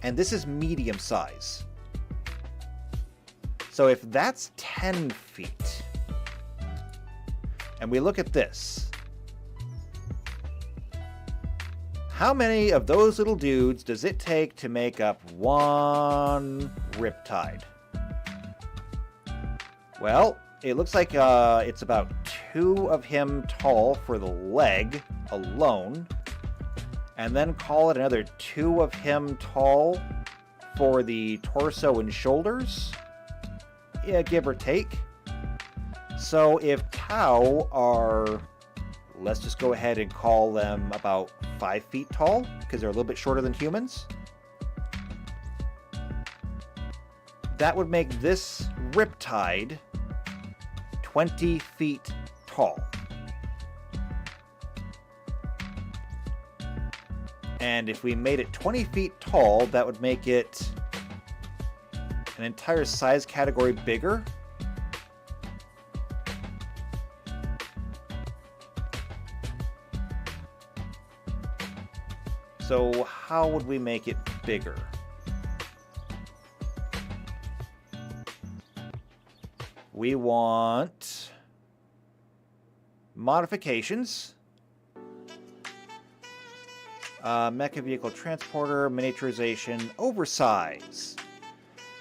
Speaker 1: And this is medium size. So if that's 10 feet, and we look at this, how many of those little dudes does it take to make up one Riptide? Well, it looks like it's about 2 of him tall for the leg alone, and then call it another 2 of him tall for the torso and shoulders, yeah, give or take. So if Tau are, let's just go ahead and call them about 5 feet tall, because they're a little bit shorter than humans. That would make this Riptide 20 feet tall. And if we made it 20 feet tall, that would make it an entire size category bigger. So how would we make it bigger? We want modifications. Mecha vehicle transporter, miniaturization, oversize.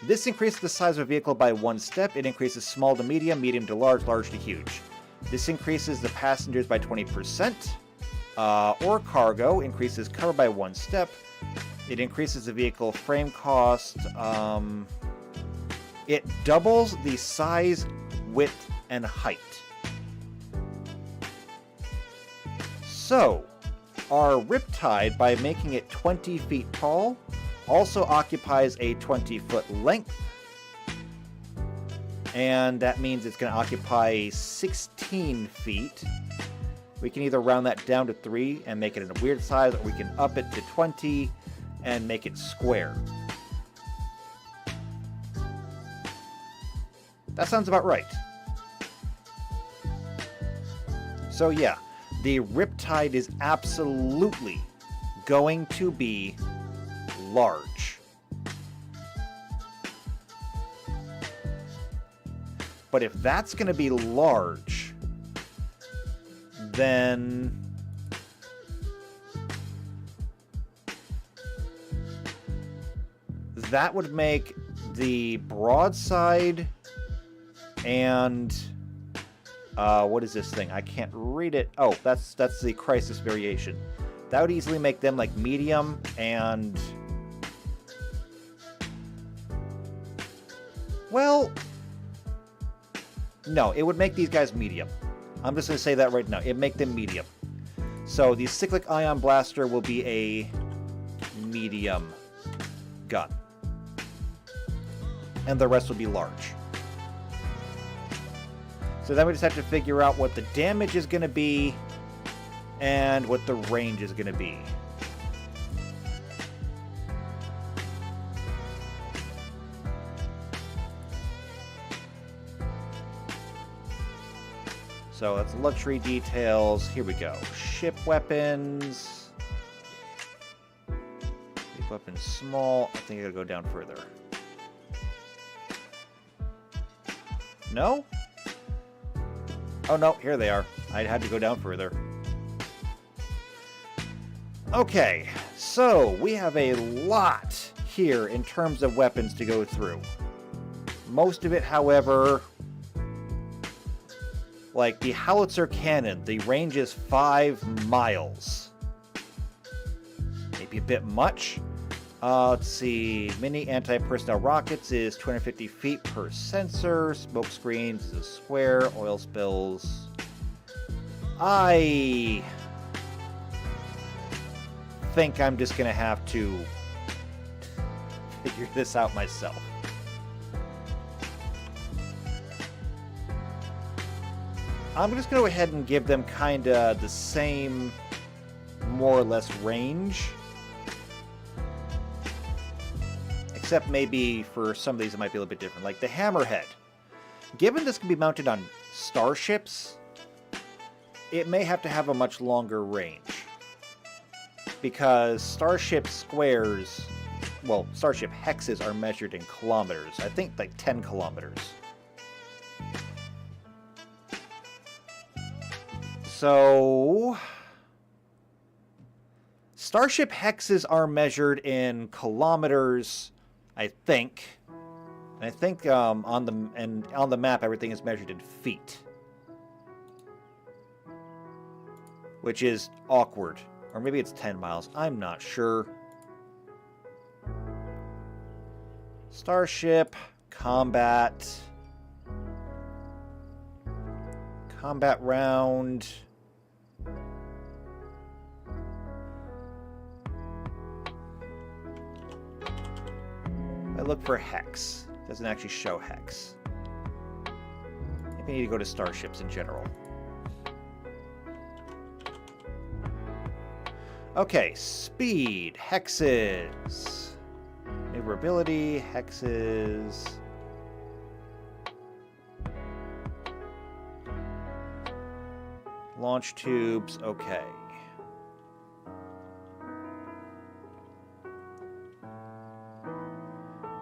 Speaker 1: This increases the size of a vehicle by 1 step. It increases small to medium, medium to large, large to huge. This increases the passengers by 20%. Or cargo increases cover by 1 step. It increases the vehicle frame cost. It doubles the size, width, and height. So, our Riptide, by making it 20 feet tall, also occupies a 20-foot length. And that means it's going to occupy 16 feet. We can either round that down to 3 and make it in a weird size, or we can up it to 20 and make it square. That sounds about right. So yeah, the Riptide is absolutely going to be large. But if that's going to be large, then that would make the broadside and what is this thing? I can't read it. Oh, that's the crisis variation. That would easily make them like medium and well, no, it would make these guys medium. I'm just going to say that right now. It'd make them medium. So the Cyclic Ion Blaster will be a medium gun. And the rest will be large. So then we just have to figure out what the damage is going to be and what the range is going to be. So that's luxury details. Here we go. Ship weapons. Ship weapons small. I think I gotta go down further. No? Oh no, here they are. I had to go down further. Okay, so we have a lot here in terms of weapons to go through. Most of it, however, like the howitzer cannon, the range is 5 miles. Maybe a bit much. Let's see. Mini anti-personnel rockets is 250 feet per sensor. Smoke screens is a square. Oil spills. I think I'm just going to have to figure this out myself. I'm just going to go ahead and give them kind of the same, more or less, range. Except maybe for some of these it might be a little bit different. Like the Hammerhead. Given this can be mounted on starships, it may have to have a much longer range. Because starship squares, well, starship hexes are measured in kilometers. I think like 10 kilometers. So starship hexes are measured in kilometers, I think. And I think on the map everything is measured in feet, which is awkward. Or maybe it's 10 miles. I'm not sure. Starship combat round. I look for hex. Doesn't actually show hex. Maybe I need to go to starships in general. Okay, speed, hexes. Maneuverability, hexes. Launch tubes, okay.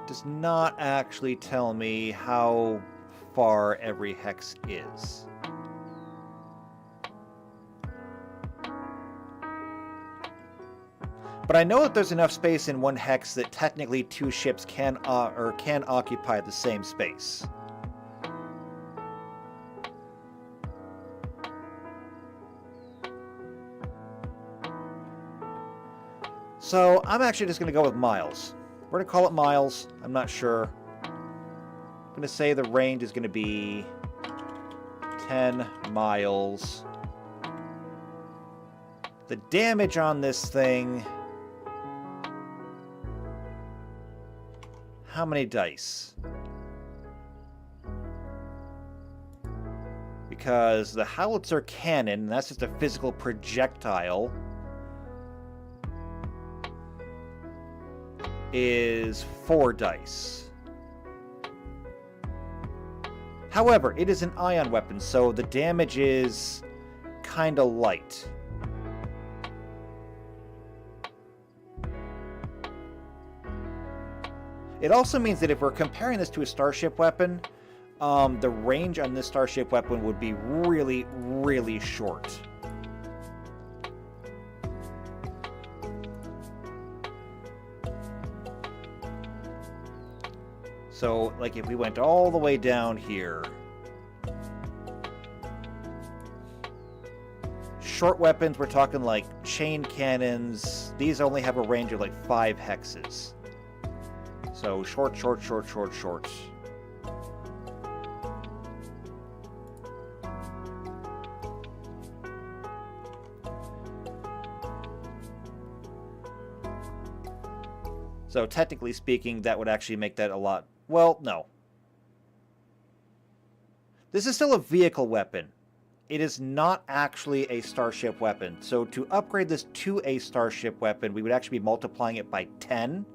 Speaker 1: Does not actually tell me how far every hex is. But I know that there's enough space in one hex that technically 2 ships can occupy the same space. So I'm actually just going to go with miles. We're going to call it miles. I'm not sure. I'm going to say the range is going to be 10 miles. The damage on this thing... How many dice? Because the howitzer cannon, that's just a physical projectile, is 4 dice. However, it is an ion weapon, so the damage is kinda light. It also means that if we're comparing this to a starship weapon, the range on this starship weapon would be really, really short. So, like, if we went all the way down here, short weapons, we're talking like chain cannons. These only have a range of like 5 hexes. So short, short, short, short, short. So technically speaking, that would actually make that a lot... Well, no. This is still a vehicle weapon. It is not actually a starship weapon. So to upgrade this to a starship weapon, we would actually be multiplying it by 10.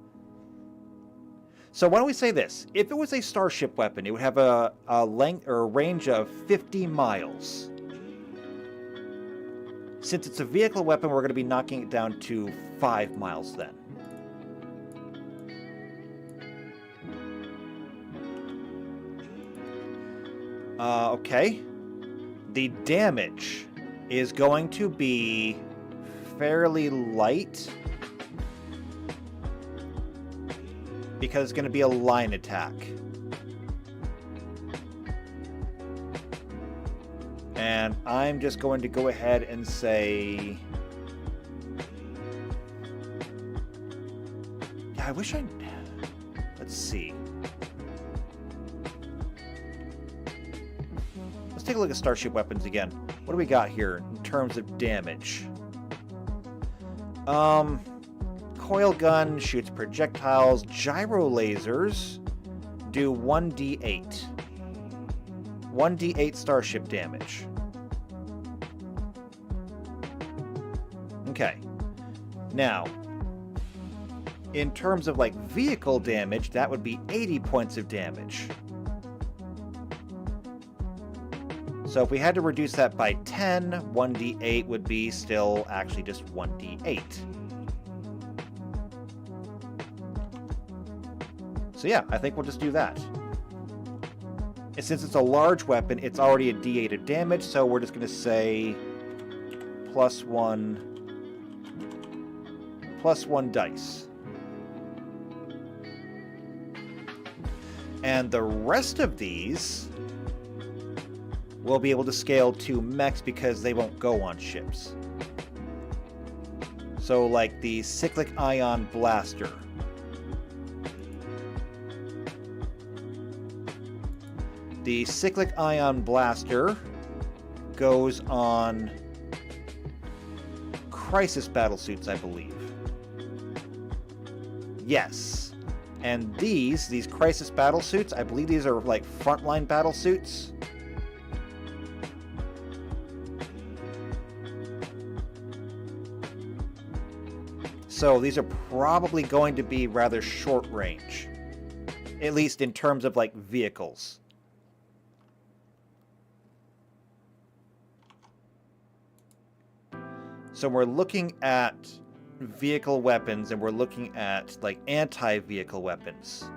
Speaker 1: So why don't we say this? If it was a starship weapon, it would have a length or a range of 50 miles. Since it's a vehicle weapon, we're going to be knocking it down to 5 miles then. Okay. The damage is going to be fairly light because it's going to be a line attack. And I'm just going to go ahead and say... Yeah, I wish I... Let's see. Let's take a look at starship weapons again. What do we got here in terms of damage? Coil gun shoots projectiles. Gyro lasers do 1d8. 1d8 starship damage. Okay. Now, in terms of like vehicle damage, that would be 80 points of damage. So if we had to reduce that by 10, 1d8 would be still actually just 1d8. So yeah, I think we'll just do that. And since it's a large weapon, it's already a d8 of damage, so we're just going to say plus one dice. And the rest of these we'll be able to scale to mechs because they won't go on ships. So like the cyclic ion blaster. The cyclic ion blaster goes on crisis battlesuits, I believe. Yes. And these crisis battlesuits, I believe these are like frontline battlesuits. So these are probably going to be rather short range, at least in terms of like vehicles. So we're looking at vehicle weapons and we're looking at like anti-vehicle weapons.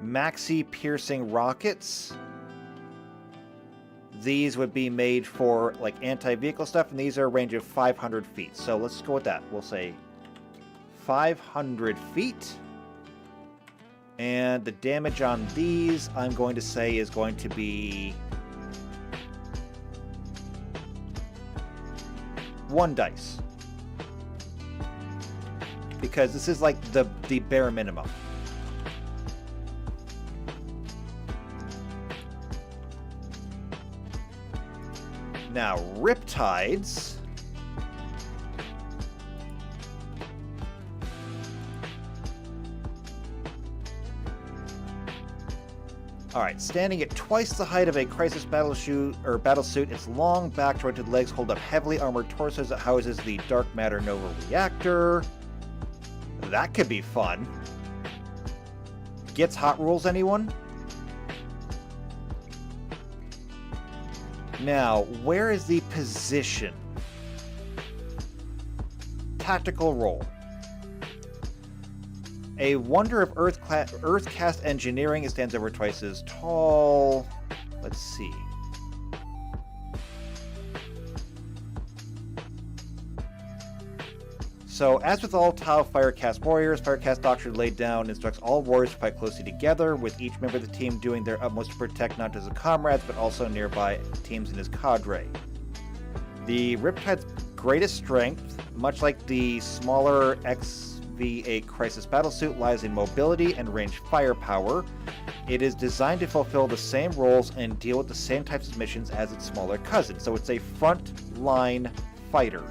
Speaker 1: Maxi piercing rockets. These would be made for like anti-vehicle stuff, and these are a range of 500 feet. So let's go with that. We'll say 500 feet. And the damage on these, I'm going to say, is going to be 1 dice. Because this is like the bare minimum. Now, Riptides Alright, standing at twice the height of a crisis battlesuit, its long back-jointed legs hold up heavily armored torsos that houses the dark matter Nova reactor. That could be fun. Gets hot rules, anyone? Now, where is the position? Tactical role. A wonder of Earth-cast engineering. It stands over twice as tall. Let's see. So, as with all Tau Firecast warriors, Firecast Doctrine laid down instructs all warriors to fight closely together, with each member of the team doing their utmost to protect not just his comrades, but also nearby teams in his cadre. The Riptide's greatest strength, much like the smaller XV-8 Crisis Battlesuit, lies in mobility and range firepower. It is designed to fulfill the same roles and deal with the same types of missions as its smaller cousin, so it's a front-line fighter.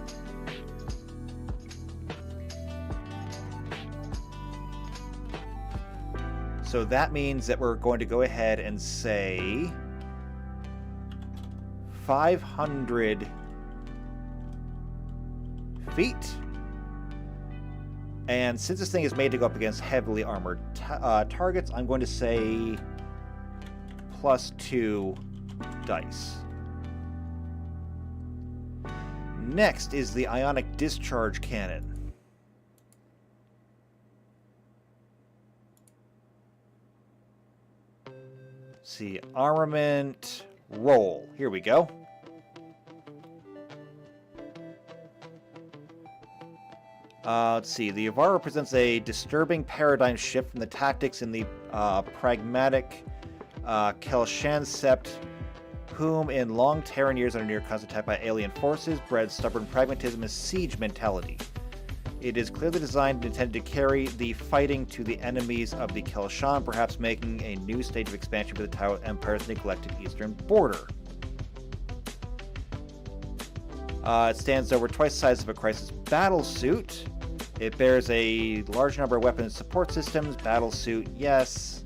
Speaker 1: So that means that we're going to go ahead and say 500 feet. And since this thing is made to go up against heavily armored targets, I'm going to say +2 dice. Next is the ionic discharge cannon. See, armament, roll. Here we go. Let's see, the Avar represents a disturbing paradigm shift from the tactics in the pragmatic Kelshan Sept, whom in long Terran years under near constant attack by alien forces bred stubborn pragmatism and siege mentality. It is clearly designed and intended to carry the fighting to the enemies of the Kelshan, perhaps making a new stage of expansion for the Tau Empire's neglected eastern border. It stands over twice the size of a Crisis battlesuit. It bears a large number of weapons and support systems. Battlesuit, yes.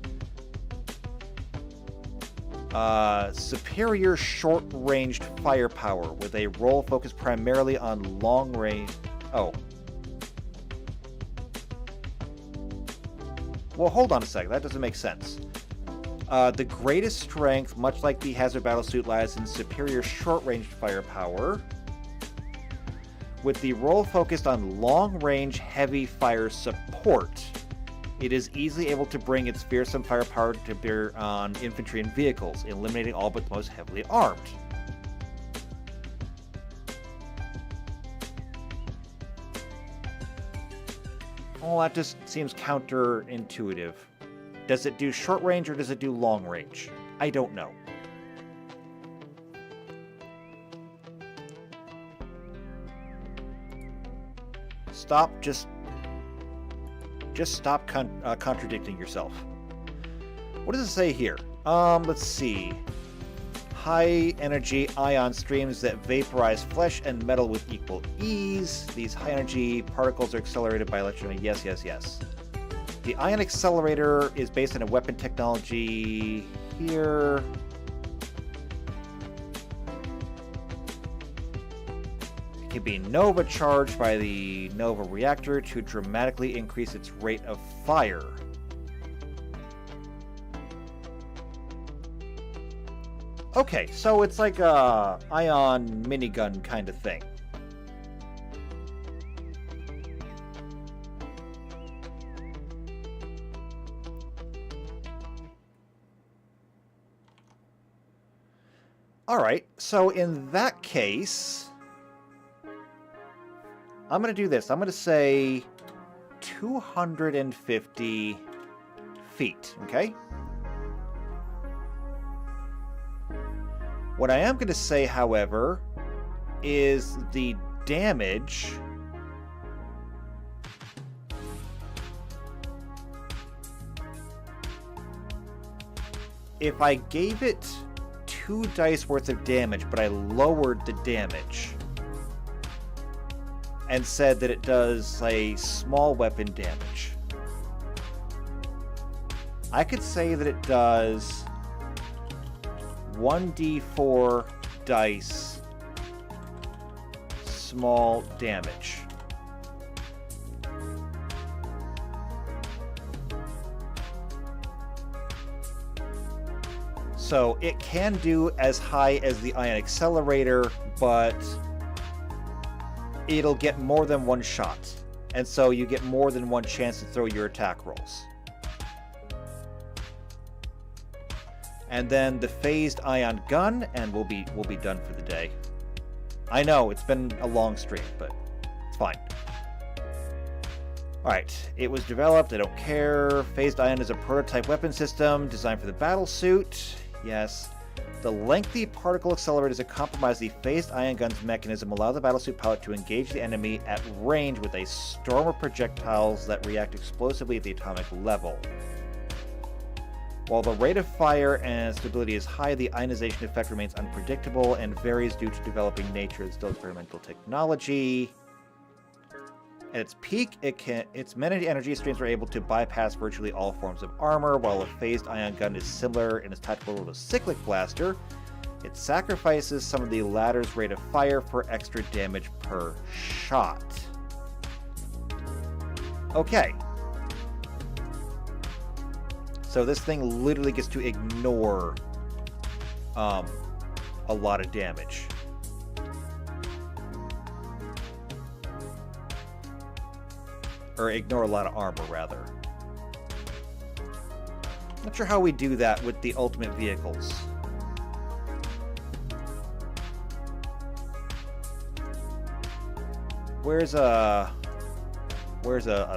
Speaker 1: Superior short-ranged firepower with a role focused primarily on long-range... Oh. Well, hold on a second. That doesn't make sense. The greatest strength, much like the Hazard Battlesuit, lies in superior short-range firepower, with the role focused on long-range heavy fire support. It is easily able to bring its fearsome firepower to bear on infantry and vehicles, eliminating all but the most heavily armed. Well, that just seems counterintuitive. Does it do short range or does it do long range? I don't know. Stop, just stop contradicting yourself. What does it say here? Let's see. High energy ion streams that vaporize flesh and metal with equal ease. These high energy particles are accelerated by electromagnetic. Yes, yes, yes. The ion accelerator is based on a weapon technology here. It can be Nova charged by the Nova reactor to dramatically increase its rate of fire. Okay, so it's like a ion minigun kind of thing. Alright, so in that case, I'm going to do this. I'm going to say 250 feet, okay? What I am going to say, however, is the damage if I gave it 2 dice worth of damage, but I lowered the damage and said that it does a small weapon damage, I could say that it does 1d4 dice small damage. So it can do as high as the Ion Accelerator, but it'll get more than one shot. And so you get more than one chance to throw your attack rolls. And then the phased ion gun, and we'll be done for the day. I know, it's been a long stream, but it's fine. Alright, it was developed, I don't care. Phased ion is a prototype weapon system designed for the battle suit. Yes. The lengthy particle accelerators that compromise the phased ion gun's mechanism allow the battlesuit pilot to engage the enemy at range with a storm of projectiles that react explosively at the atomic level. While the rate of fire and stability is high, the ionization effect remains unpredictable and varies due to developing nature and still experimental technology. At its peak, its many energy streams are able to bypass virtually all forms of armor, while a phased ion gun is similar in its tactical role to a cyclic blaster. It sacrifices some of the latter's rate of fire for extra damage per shot. Okay. So this thing literally gets to ignore a lot of damage. Or ignore a lot of armor, rather. Not sure how we do that with the ultimate vehicles. Where's a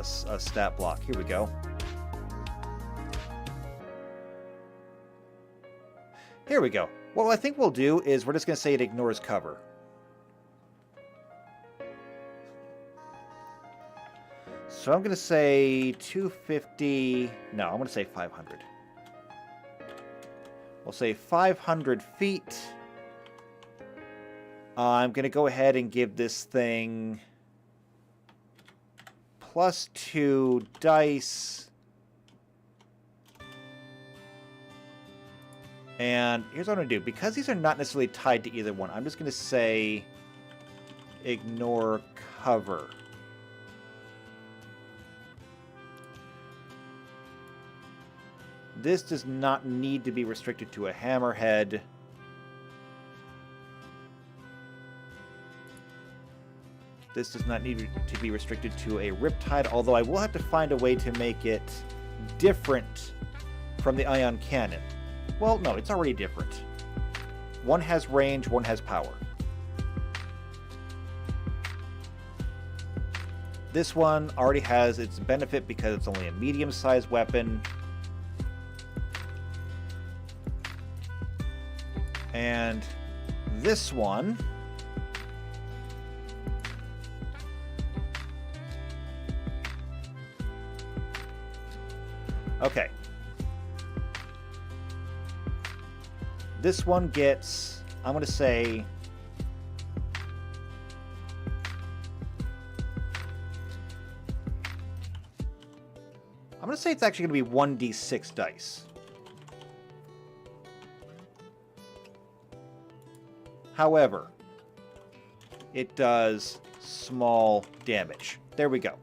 Speaker 1: stat block? Here we go. Here we go. What I think we'll do is we're just going to say it ignores cover. So I'm going to say 250... No, I'm going to say 500. We'll say 500 feet. I'm going to go ahead and give this thing +2 dice. And here's what I'm going to do. Because these are not necessarily tied to either one, I'm just going to say ignore cover. This does not need to be restricted to a hammerhead. This does not need to be restricted to a riptide, although I will have to find a way to make it different from the ion cannon. Well, no, it's already different. One has range, one has power. This one already has its benefit because it's only a medium-sized weapon. And this one okay. This one gets, I'm going to say, it's actually going to be 1d6 dice. However, it does small damage. There we go.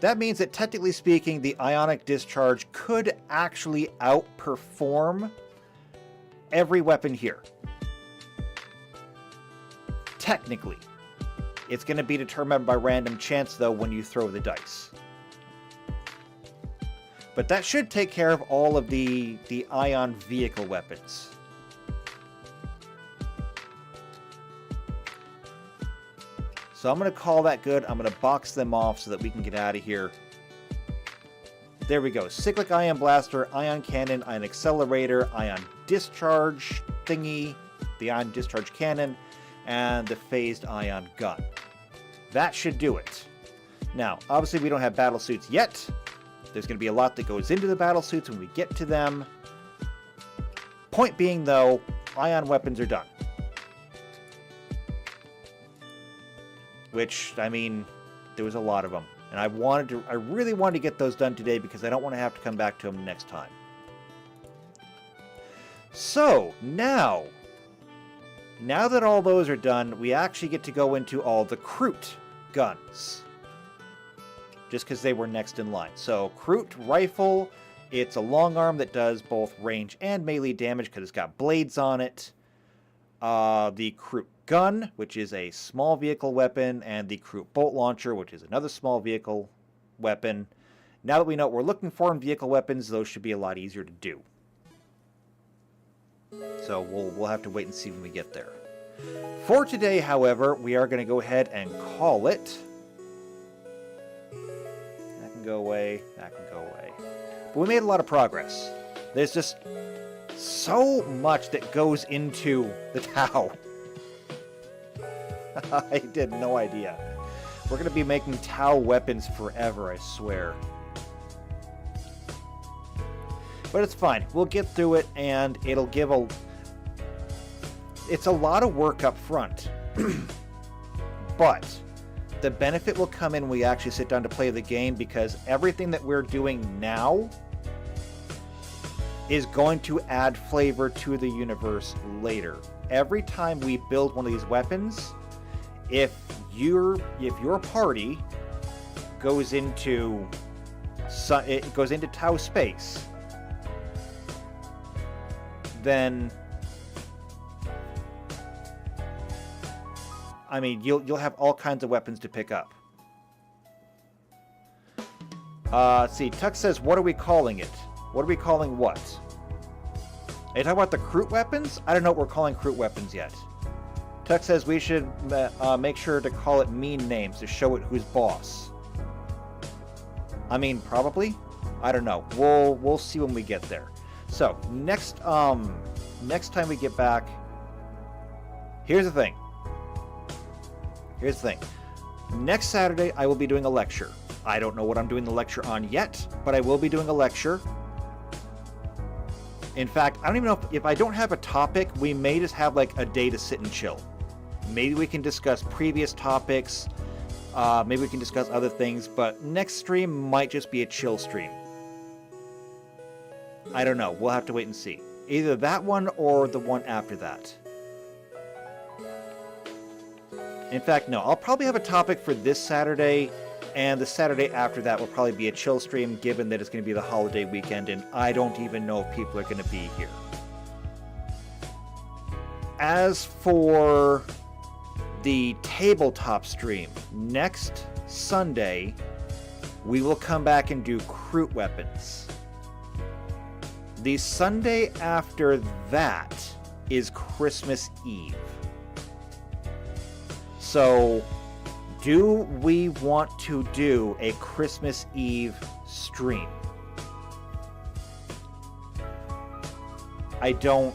Speaker 1: That means that, technically speaking, the ionic discharge could actually outperform every weapon here. Technically. It's going to be determined by random chance, though, when you throw the dice. But that should take care of all of the ion vehicle weapons. So I'm going to call that good. I'm going to box them off so that we can get out of here. There we go. Cyclic Ion Blaster, Ion Cannon, Ion Accelerator, Ion Discharge thingy, the Ion Discharge Cannon, and the Phased Ion Gun. That should do it. Now, obviously we don't have battle suits yet. There's going to be a lot that goes into the battle suits when we get to them. Point being, though, ion weapons are done. Which, I mean, there was a lot of them. And I really wanted to get those done today because I don't want to have to come back to them next time. So, now that all those are done, we actually get to go into all the Kroot guns. Just because they were next in line. So, Kroot rifle, it's a long arm that does both range and melee damage because it's got blades on it. The Kroot gun, which is a small vehicle weapon, and the Kroot bolt launcher, which is another small vehicle weapon. Now that we know what we're looking for in vehicle weapons, those should be a lot easier to do. So we'll have to wait and see when we get there. For today, however, we are going to go ahead and call it. That can go away. That can go away. But we made a lot of progress. There's just so much that goes into the Tau. I had no idea. We're going to be making Tau weapons forever, I swear. But it's fine. We'll get through it, and it'll give a... It's a lot of work up front. But the benefit will come in when we actually sit down to play the game, because everything that we're doing now is going to add flavor to the universe later. Every time we build one of these weapons, if your party goes into Tau space, then I mean you'll have all kinds of weapons to pick up. See, Tuck says, what are we calling it? What are we calling what? Are you talking about the Kroot weapons? I don't know what we're calling Kroot weapons yet. Tuck says we should make sure to call it mean names to show it who's boss. I mean, probably. I don't know. We'll see when we get there. So next time we get back, here's the thing. Next Saturday, I will be doing a lecture. I don't know what I'm doing the lecture on yet, but I will be doing a lecture. In fact, I don't even know if I don't have a topic, we may just have like a day to sit and chill. Maybe we can discuss previous topics. Maybe we can discuss other things, but next stream might just be a chill stream. I don't know. We'll have to wait and see. Either that one or the one after that. In fact, no. I'll probably have a topic for this Saturday, and the Saturday after that will probably be a chill stream, given that it's going to be the holiday weekend, and I don't even know if people are going to be here. As for the tabletop stream, next Sunday, we will come back and do Kroot weapons. The Sunday after that is Christmas Eve. So, do we want to do a Christmas Eve stream? I don't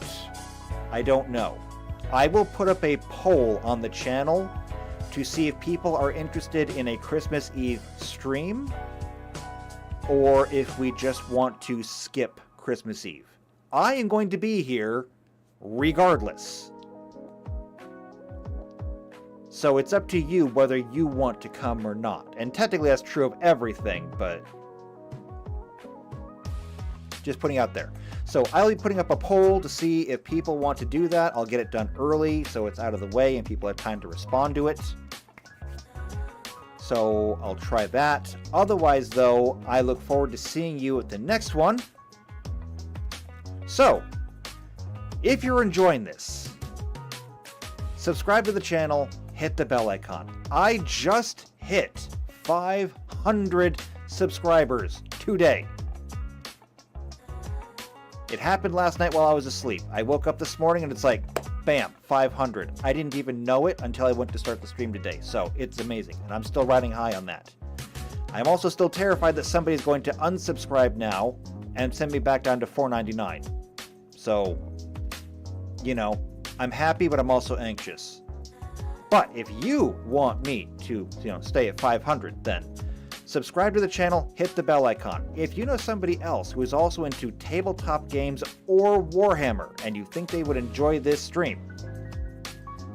Speaker 1: know. I will put up a poll on the channel to see if people are interested in a Christmas Eve stream, or if we just want to skip Christmas Eve. I am going to be here regardless. So it's up to you whether you want to come or not. And technically that's true of everything, but just putting out there. So I'll be putting up a poll to see if people want to do that. I'll get it done early so it's out of the way and people have time to respond to it. So I'll try that. Otherwise, though, I look forward to seeing you at the next one. So, if you're enjoying this, subscribe to the channel, hit the bell icon. I just hit 500 subscribers today. It happened last night while I was asleep. I woke up this morning and it's like, bam, 500. I didn't even know it until I went to start the stream today. So it's amazing, and I'm still riding high on that. I'm also still terrified that somebody's going to unsubscribe now and send me back down to $4.99. So, you know, I'm happy, but I'm also anxious. But if you want me to, stay at 500, then subscribe to the channel, hit the bell icon. If you know somebody else who is also into tabletop games or Warhammer and you think they would enjoy this stream,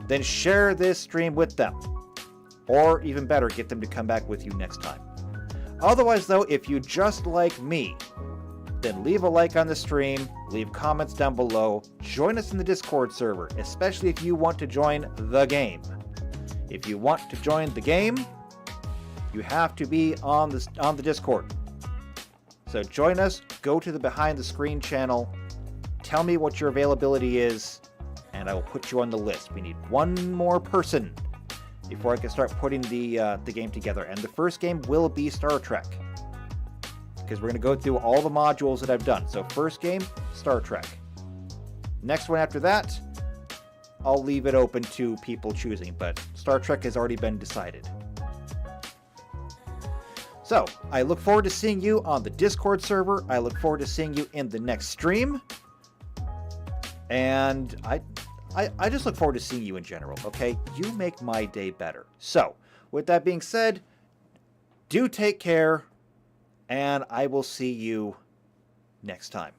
Speaker 1: then share this stream with them. Or even better, get them to come back with you next time. Otherwise, though, if you just like me, then leave a like on the stream, leave comments down below, join us in the Discord server, especially if you want to join the game. If you want to join the game, you have to be on the Discord. So join us, go to the Behind the Screen channel, tell me what your availability is, and I will put you on the list. We need one more person before I can start putting the game together. And the first game will be Star Trek, because we're going to go through all the modules that I've done. So first game, Star Trek. Next one after that, I'll leave it open to people choosing, but Star Trek has already been decided. So, I look forward to seeing you on the Discord server. I look forward to seeing you in the next stream. And I just look forward to seeing you in general, okay? You make my day better. So, with that being said, do take care, and I will see you next time.